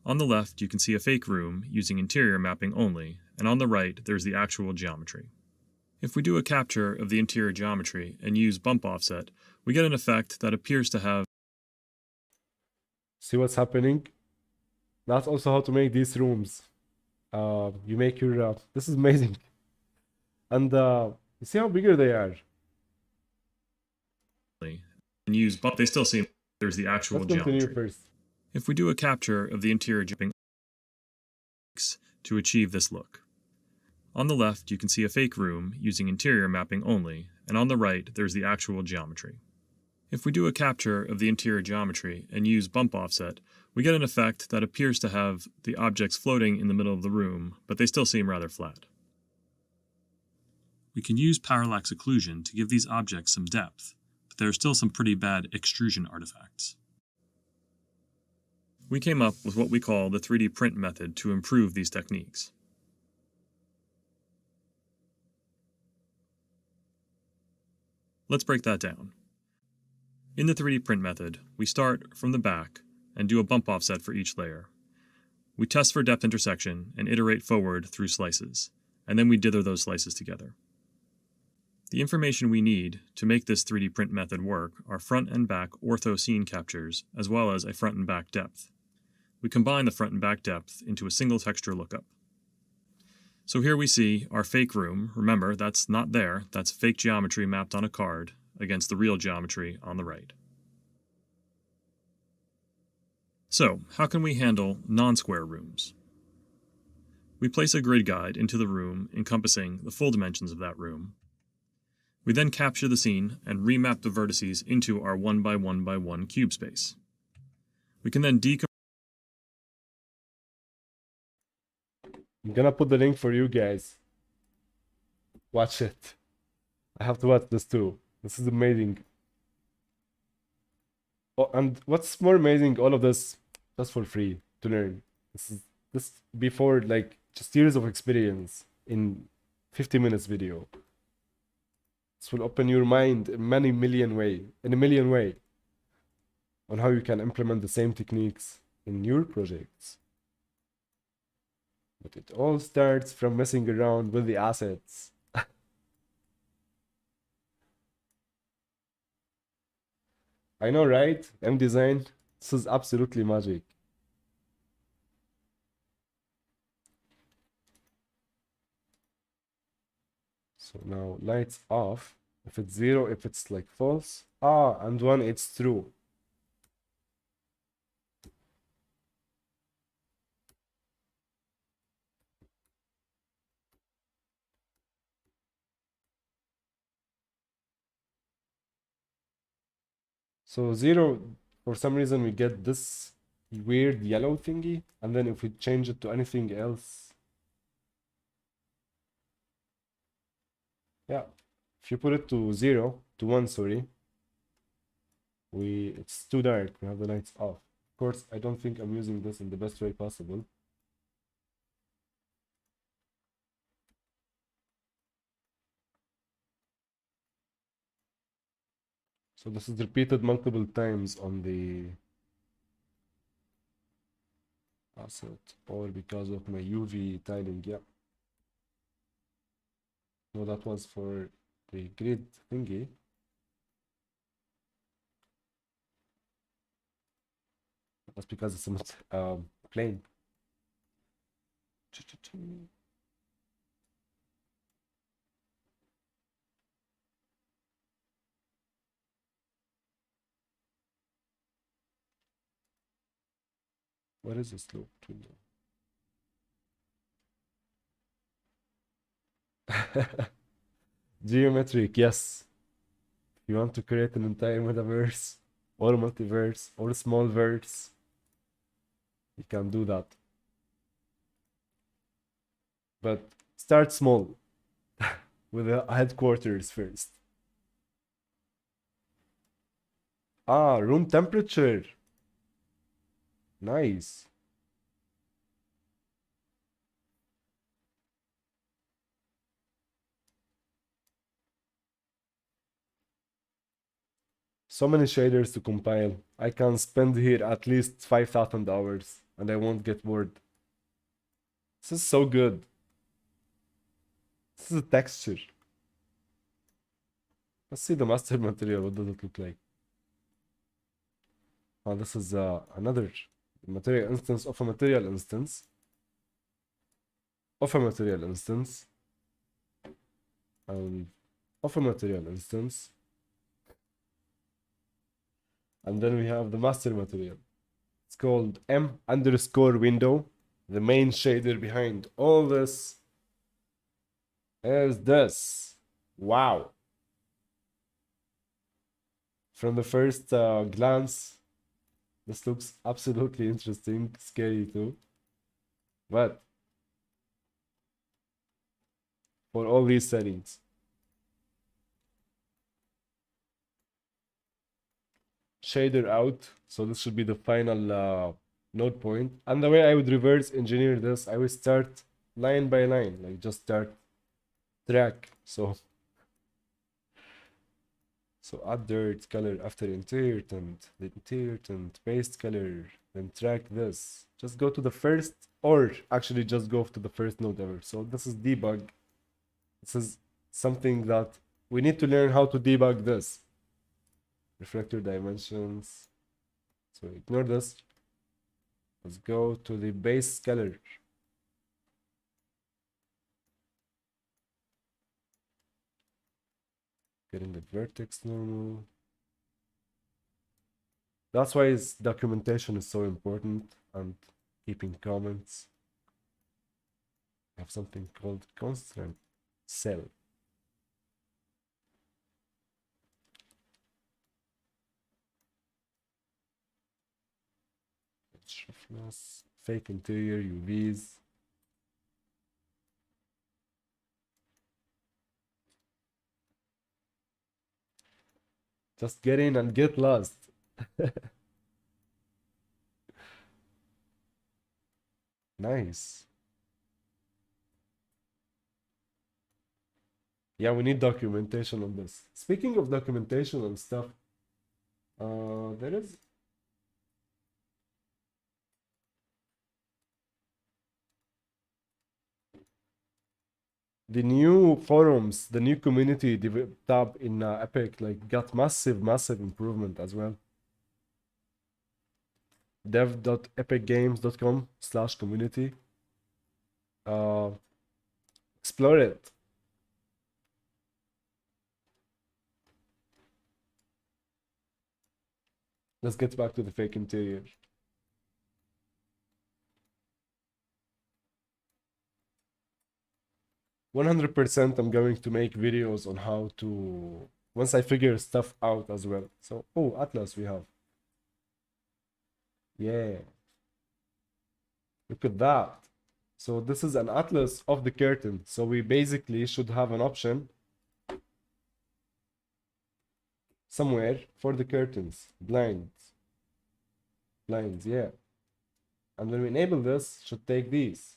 Speaker 5: On the left, you can see a fake room using interior mapping only, and on the right, there's the actual geometry. If we do a capture of the interior geometry and use bump offset, we get an effect that appears to have.
Speaker 1: See what's happening? That's also how to make these rooms. You make your, this is amazing. And you see how bigger they are.
Speaker 5: And use bump, they still seem there's the actual
Speaker 1: Let's continue
Speaker 5: geometry.
Speaker 1: first.
Speaker 5: If we do a capture of the interior geometry to achieve this look. On the left, you can see a fake room using interior mapping only, and on the right, there's the actual geometry. If we do a capture of the interior geometry and use bump offset, we get an effect that appears to have the objects floating in the middle of the room, but they still seem rather flat. We can use parallax occlusion to give these objects some depth, but there are still some pretty bad extrusion artifacts. We came up with what we call the 3D print method to improve these techniques. Let's break that down. In the 3D print method, we start from the back and do a bump offset for each layer. We test for depth intersection and iterate forward through slices, and then we dither those slices together. The information we need to make this 3D print method work are front and back ortho scene captures, as well as a front and back depth. We combine the front and back depth into a single texture lookup. So here we see our fake room. Remember, that's not there, that's fake geometry mapped on a card against the real geometry on the right. So, how can we handle non-square rooms? We place a grid guide into the room encompassing the full dimensions of that room. We then capture the scene and remap the vertices into our 1x1x1 cube space. We can then decompose.
Speaker 1: I'm gonna put the link for you guys. Watch it. I have to watch this too. This is amazing. Oh, and what's more amazing, all of this just for free to learn. This before like just years of experience in 50 minutes video. This will open your mind in a million way on how you can implement the same techniques in your projects. But it all starts from messing around with the assets. I know, right? M-Design, this is absolutely magic. So now lights off. If it's 0, if it's like false. And 1, it's true. So 0, for some reason we get this weird yellow thingy, and then if we change it to anything else, yeah, if you put it to 0, to 1, sorry, it's too dark, we have the lights off. Of course, I don't think I'm using this in the best way possible. So this is repeated multiple times on the asset, or because of my UV tiling, yeah. No, that was for the grid thingy. That's because it's not plain. What is this loop window? Geometric, yes. If you want to create an entire metaverse, or multiverse, or small verse, you can do that. But start small. with the headquarters first. Ah, room temperature. Nice. So many shaders to compile. I can spend here at least 5,000 hours and I won't get bored. This is so good. This is a texture. Let's see the master material. What does it look like? Oh, this is another material instance of a material instance. Of a material instance. And of a material instance. And then we have the master material. It's called M_window. The main shader behind all this is this. Wow. From the first glance, this looks absolutely interesting, scary too. But for all these settings, shader out. So this should be the final node point. And the way I would reverse engineer this, I would start line by line, like just start track. So add dirt color after interior tint, the interior tint, paste color, then track this. Just go to the first, or actually just go to the first node ever. So this is debug. This is something that we need to learn how to debug this. Reflector dimensions. So ignore this. Let's go to the base color. Getting the vertex normal. That's why documentation is so important, and keeping comments. We have something called constraint cell. Roughness, fake interior, UVs. Just get in and get lost. Nice. Yeah, we need documentation on this. Speaking of documentation and stuff, there is the new forums, the new community tab in Epic, like got massive improvement as well. dev.epicgames.com/community. Explore it. Let's get back to the fake interior. %, I'm going to make videos on how to, once I figure stuff out as well. So, oh, Atlas we have. Yeah. Look at that. So this is an atlas of the curtain. So we basically should have an option somewhere for the curtains, blinds, yeah. And when we enable this, should take these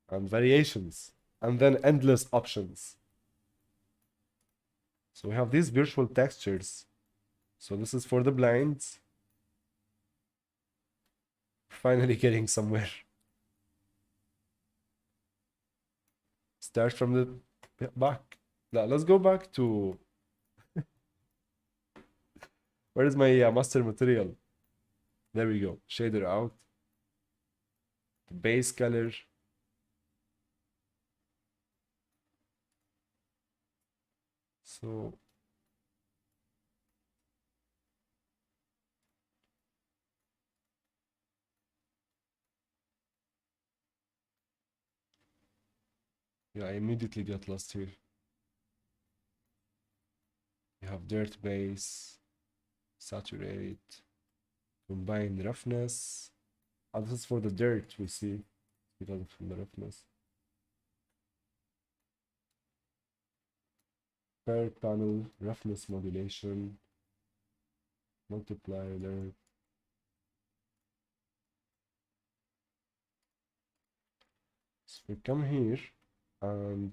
Speaker 1: and variations, and then endless options. So we have these virtual textures. So this is for the blinds. Finally getting somewhere. Start from the back. Now let's go back to where is my master material? There we go. Shader out. The base color. So yeah, I immediately got lost here. You have dirt base, saturate, combine roughness. Oh, this is for the dirt we see because from the roughness. per panel, roughness modulation, multiplier alert. So we come here and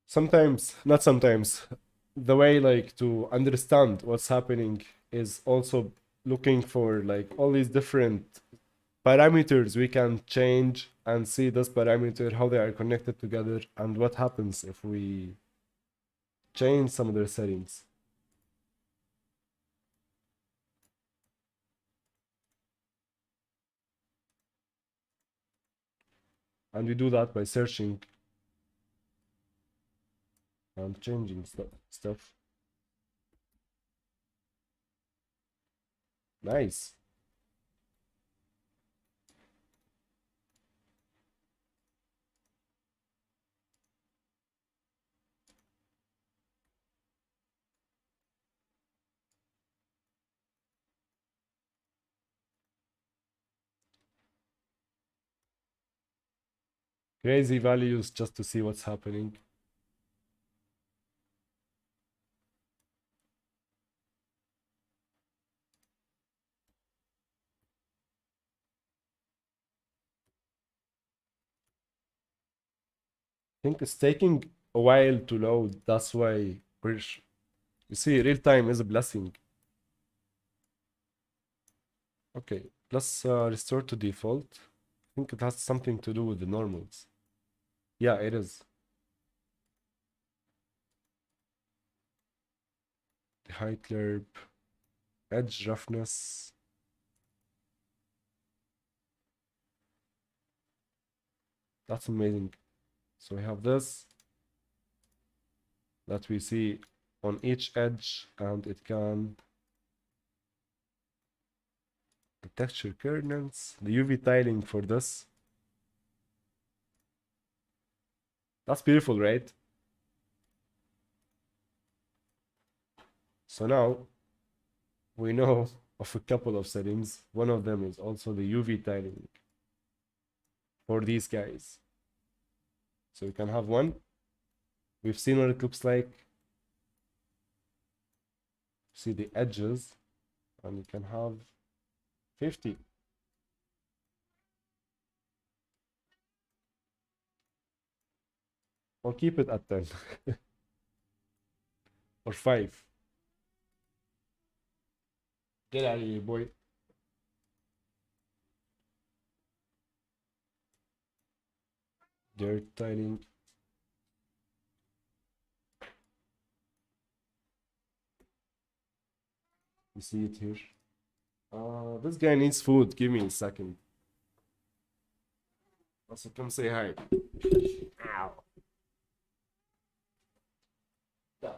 Speaker 1: sometimes, not sometimes, the way like to understand what's happening is also looking for like all these different parameters we can change and see this parameter, how they are connected together, and what happens if we change some of their settings. And we do that by searching and changing stuff. Nice. Crazy values just to see what's happening. I think it's taking a while to load. That's why you see, real time is a blessing. Okay, let's restore to default. I think it has something to do with the normals. Yeah, it is. The height lerp, edge roughness. That's amazing. So we have this that we see on each edge, and it can the texture kernels, the UV tiling for this. That's beautiful, right? So now we know of a couple of settings. One of them is also the UV tiling for these guys. So we can have one. We've seen what it looks like. See the edges, and you can have 50. Or keep it at 10. Or 5. Get out of here, boy. Dirt tiling. You see it here. This guy needs food. Give me a second. Also, come say hi. Ow. Yeah.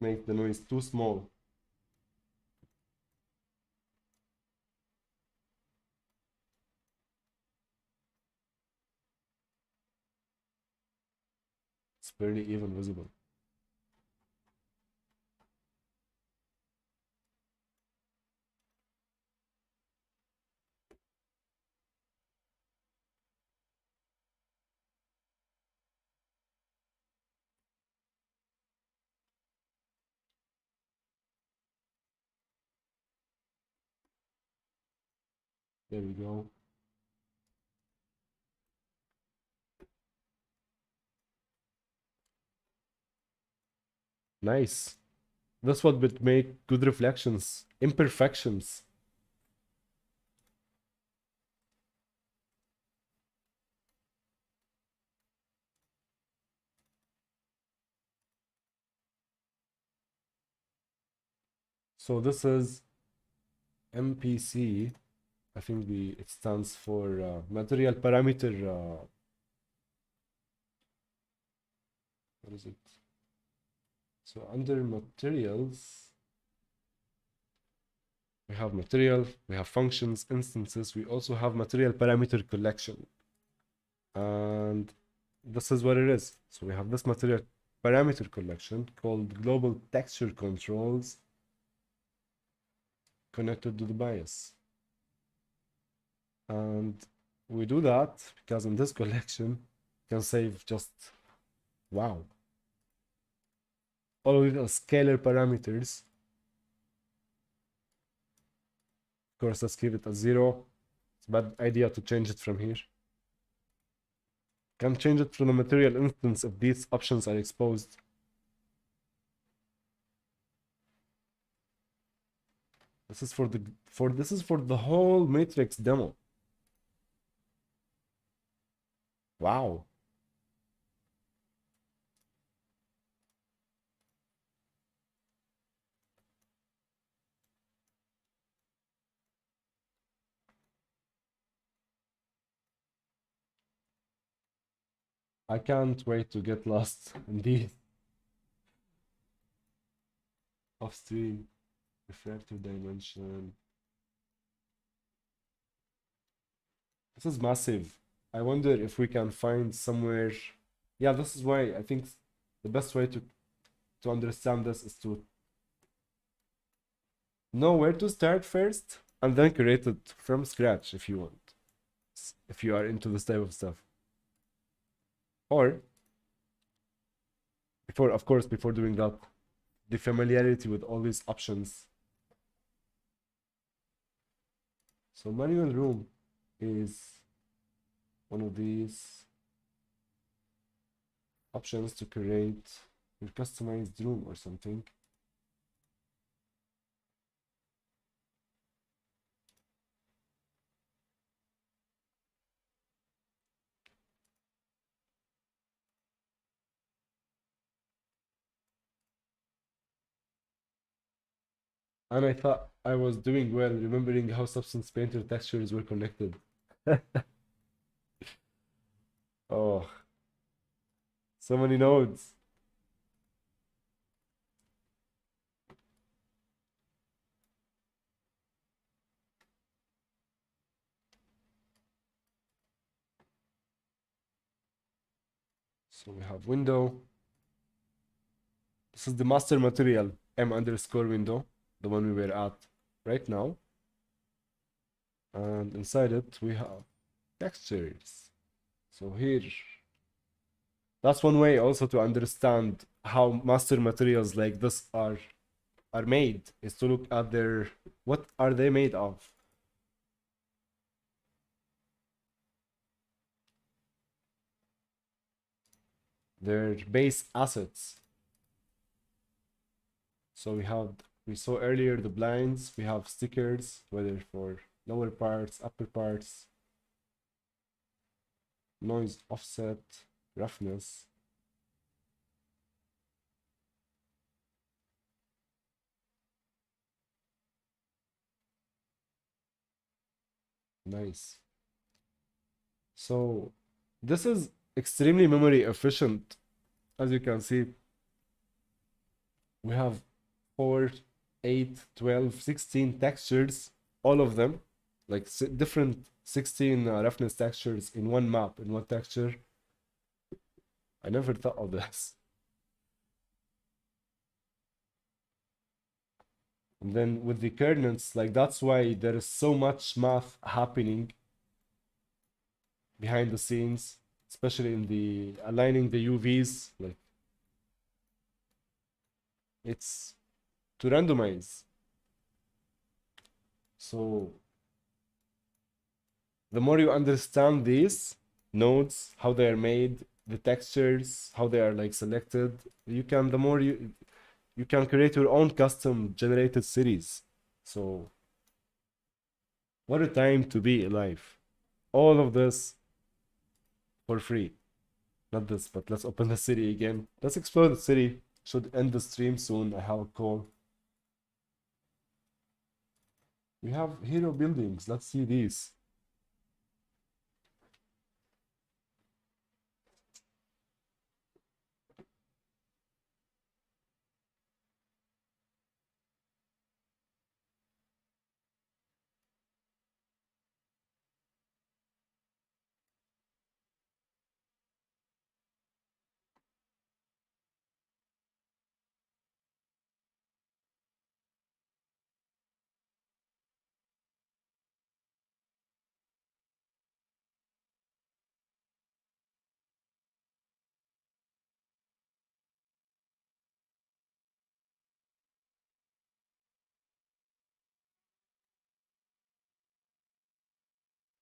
Speaker 1: Make the noise too small. It's barely even visible. There we go. Nice. That's what would make good reflections. Imperfections. So this is MPC. I think it stands for material parameter. What is it? So under materials, We have material, we have functions, instances, we also have material parameter collection. And this is what it is. So we have this material parameter collection called global texture controls connected to the bias. And we do that because in this collection, you can save just, wow. All of these are scalar parameters. Of course, let's keep it at 0. It's a bad idea to change it from here. Can change it from the material instance if these options are exposed. This is for the whole matrix demo. Wow. I can't wait to get lost in these. Off-stream, refractive dimension. This is massive. I wonder if we can find somewhere. Yeah, this is why I think the best way to understand this is to know where to start first and then create it from scratch if you want. If you are into this type of stuff. Or before doing that, the familiarity with all these options. So manual room is one of these options to create your customized room or something. And I thought I was doing well, remembering how Substance Painter textures were connected. Oh, so many nodes. So we have window. This is the master material, m_window, the one we were at right now. And inside it, we have textures. So here, that's one way also to understand how master materials like this are made, is to look at what are they made of. Their base assets. So we saw earlier the blinds, we have stickers, whether for lower parts, upper parts, noise offset, roughness. Nice. So this is extremely memory efficient. As you can see, we have 4, 8, 12, 16 textures, all of them, like different 16 roughness textures in one map, in one texture. I never thought of this. And then with the kernels, like that's why there is so much math happening behind the scenes, especially in the aligning the UVs, like it's to randomize. So the more you understand these nodes, how they are made, the textures, how they are like selected, the more you can create your own custom generated cities. So what a time to be alive. All of this for free. Not this, but let's open the city again. Let's explore the city. Should end the stream soon. I have a call. We have hero buildings. Let's see these.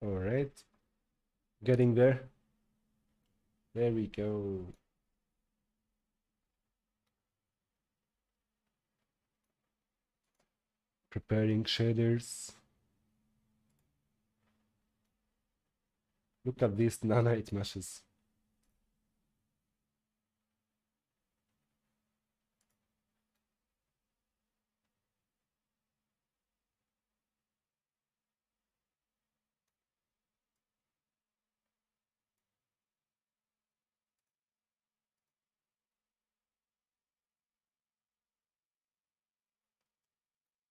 Speaker 1: All right, getting there. There we go. Preparing shaders. Look at these nanite meshes.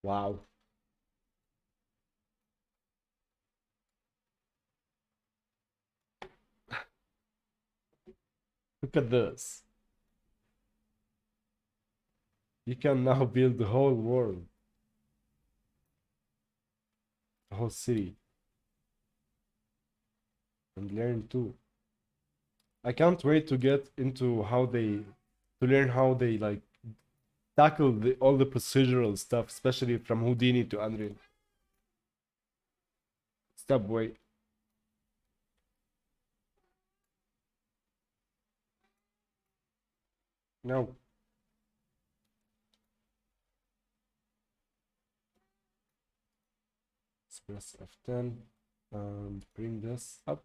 Speaker 1: Wow. Look at this. You can now build the whole world, the whole city, and learn too. I can't wait to get into to learn how they like tackle all the procedural stuff, especially from Houdini to Unreal. Step wait. No. Let's press F10 and bring this up.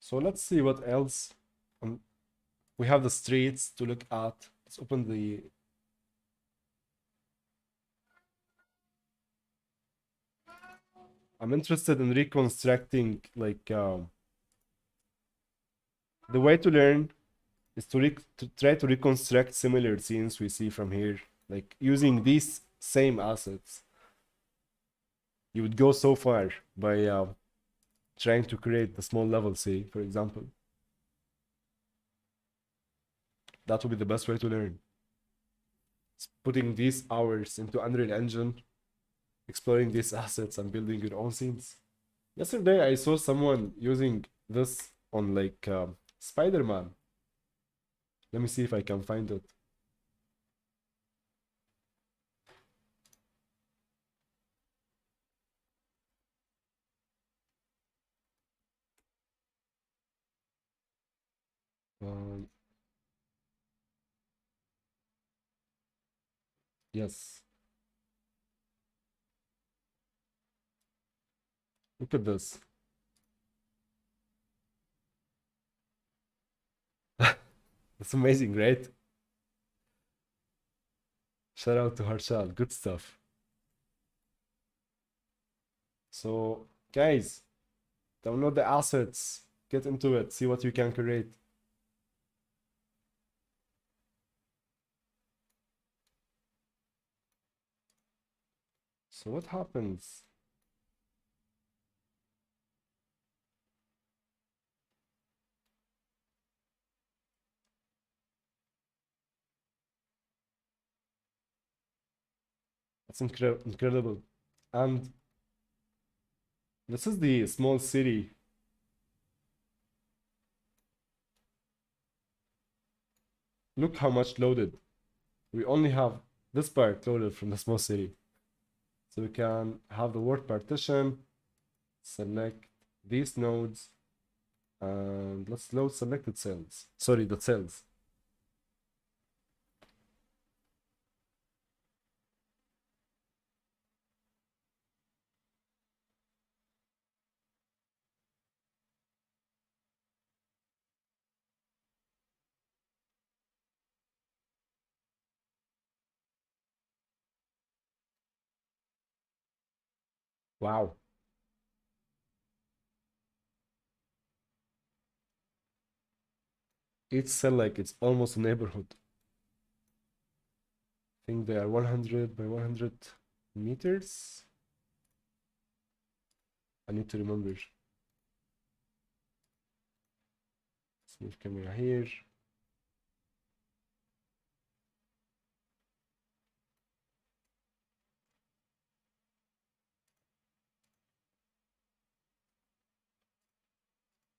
Speaker 1: So let's see what else. We have the streets to look at. Let's open the. I'm interested in reconstructing like the way to learn is to try to reconstruct similar scenes we see from here, like using these same assets. You would go so far by trying to create the small level, say, for example. That would be the best way to learn. It's putting these hours into Unreal Engine, exploring these assets and building your own scenes. Yesterday, I saw someone using this on like Spider-Man. Let me see if I can find it. Yes. Look at this. That's amazing, right? Shout out to Harshal. Good stuff. So, guys, download the assets, get into it, see what you can create. So what happens? That's incredible. And this is the small city. Look how much loaded. We only have this part loaded from the small city. So we can have the word partition, select these nodes, and let's load selected cells. Sorry, the cells. Wow. Each cell like it's almost a neighborhood. I think they are 100 by 100 meters. I need to remember. Let's move camera here.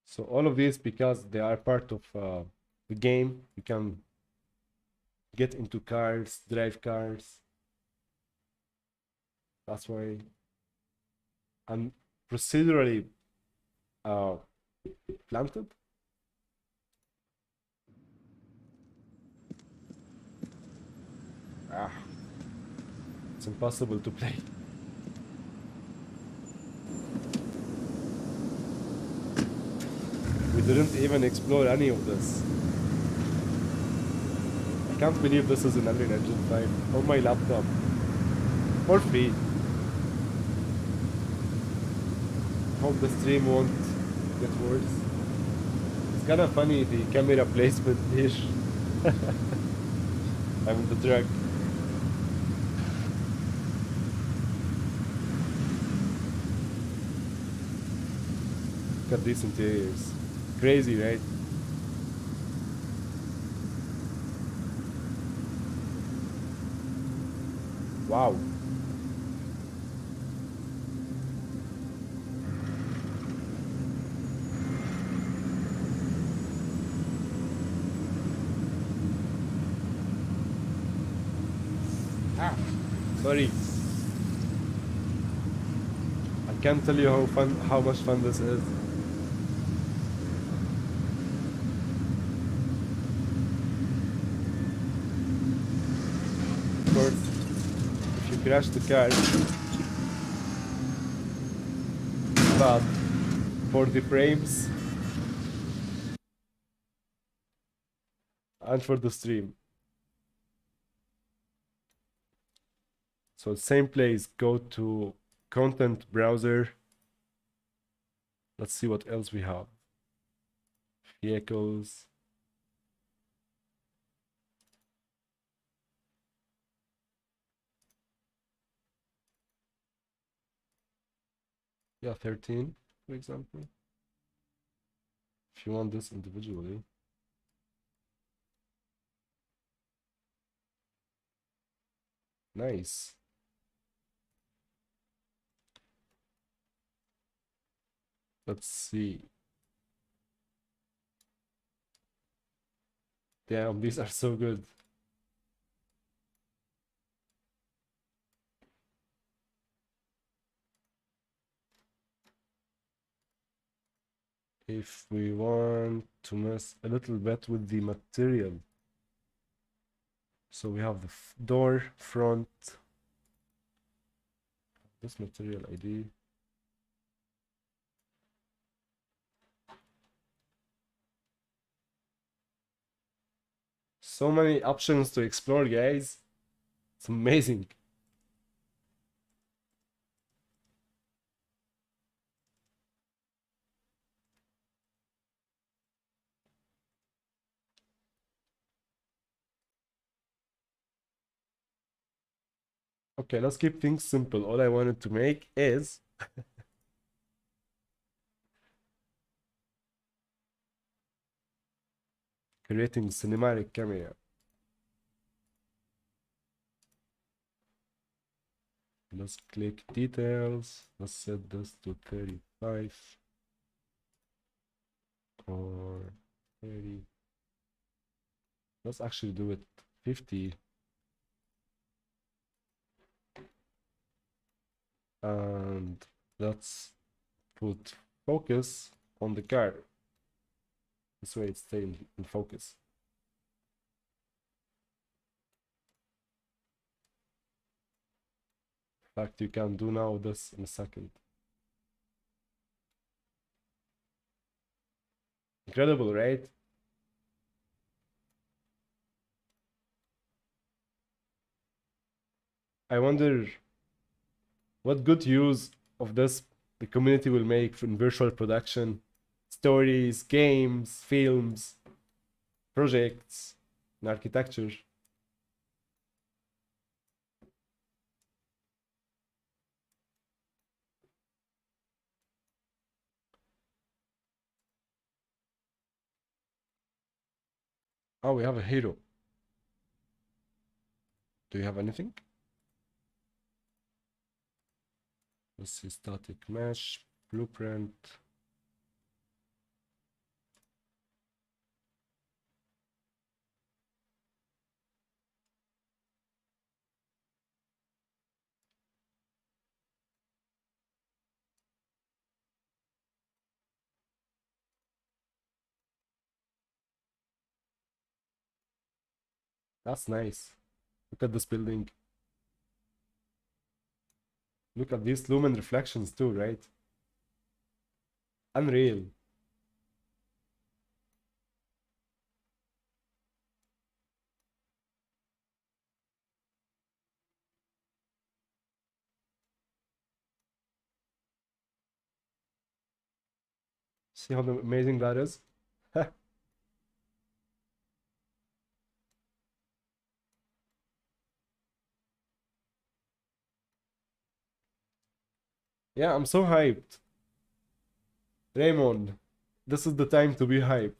Speaker 1: So all of these, because they are part of the game, you can get into cars, drive cars. That's why and procedurally planted. It's impossible to play. We didn't even explore any of this. I can't believe this is an Unreal Engine 5 on my laptop. For free. Hope the stream won't get worse. It's kind of funny, the camera placement here. I'm in the truck. Look at these interiors. Crazy, right? Wow. Sorry. I can't tell you how much fun this is. Of course, if you crash the car, but for the frames and for the stream. So same place, go to content browser. Let's see what else we have. Vehicles. Yeah, 13, for example. If you want this individually. Nice. Let's see. Damn, these are so good. If we want to mess a little bit with the material. So we have the door, front, this material ID. So many options to explore, guys. It's amazing. Okay, let's keep things simple. All I wanted to make is creating cinematic camera. Let's click details. Let's set this to 35 or 30. Let's actually do it 50. And let's put focus on the car. This way it's staying in focus. In fact, you can do now this in a second. Incredible, right? I wonder what good use of this the community will make in virtual production, stories, games, films, projects, and architecture. Oh, we have a hero. Do you have anything? Let's see, static mesh, blueprint. That's nice. Look at this building. Look at these lumen reflections too, right? Unreal. See how amazing that is? Yeah, I'm so hyped. Raymond, this is the time to be hyped.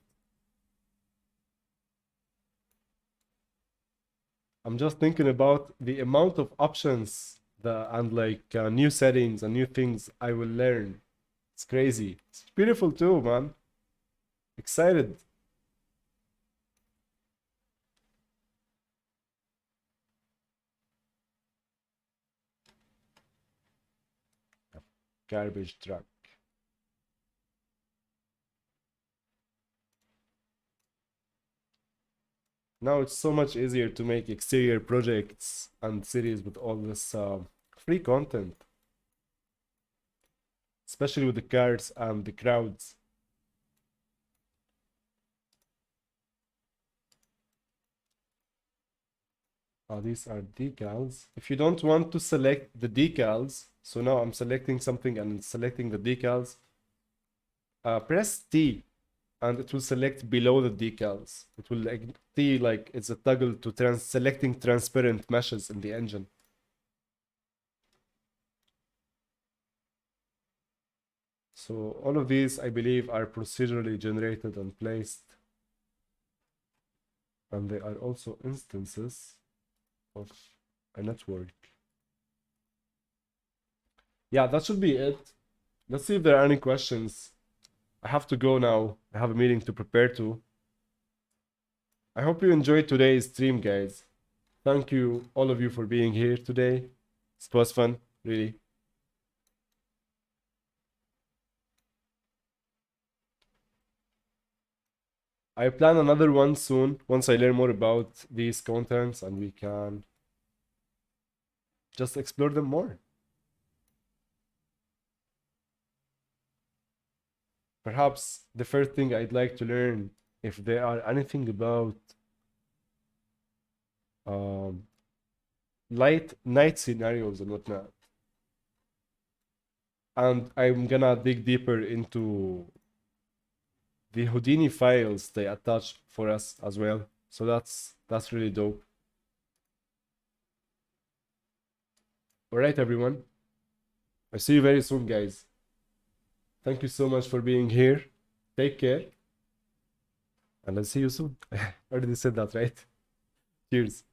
Speaker 1: I'm just thinking about the amount of options and like new settings and new things I will learn. It's crazy. It's beautiful too, man. Excited. Garbage truck. Now it's so much easier to make exterior projects and cities with all this free content. Especially with the cars and the crowds. Oh, these are decals. If you don't want to select the decals, so now I'm selecting something and selecting the decals, press T and it will select below the decals. It will like T like it's a toggle to selecting transparent meshes in the engine. So all of these, I believe, are procedurally generated and placed. And they are also instances of a network. Yeah, that should be it. Let's see if there are any questions. I have to go now. I have a meeting to prepare to. I hope you enjoyed today's stream, guys. Thank you, all of you, for being here today. It was fun, really. I plan another one soon, once I learn more about these contents and we can just explore them more. Perhaps the first thing I'd like to learn, if there are anything about night scenarios and whatnot. And I'm gonna dig deeper into the Houdini files they attach for us as well. So that's really dope. All right, everyone. I see you very soon, guys. Thank you so much for being here. Take care. And I'll see you soon. I already said that, right? Cheers.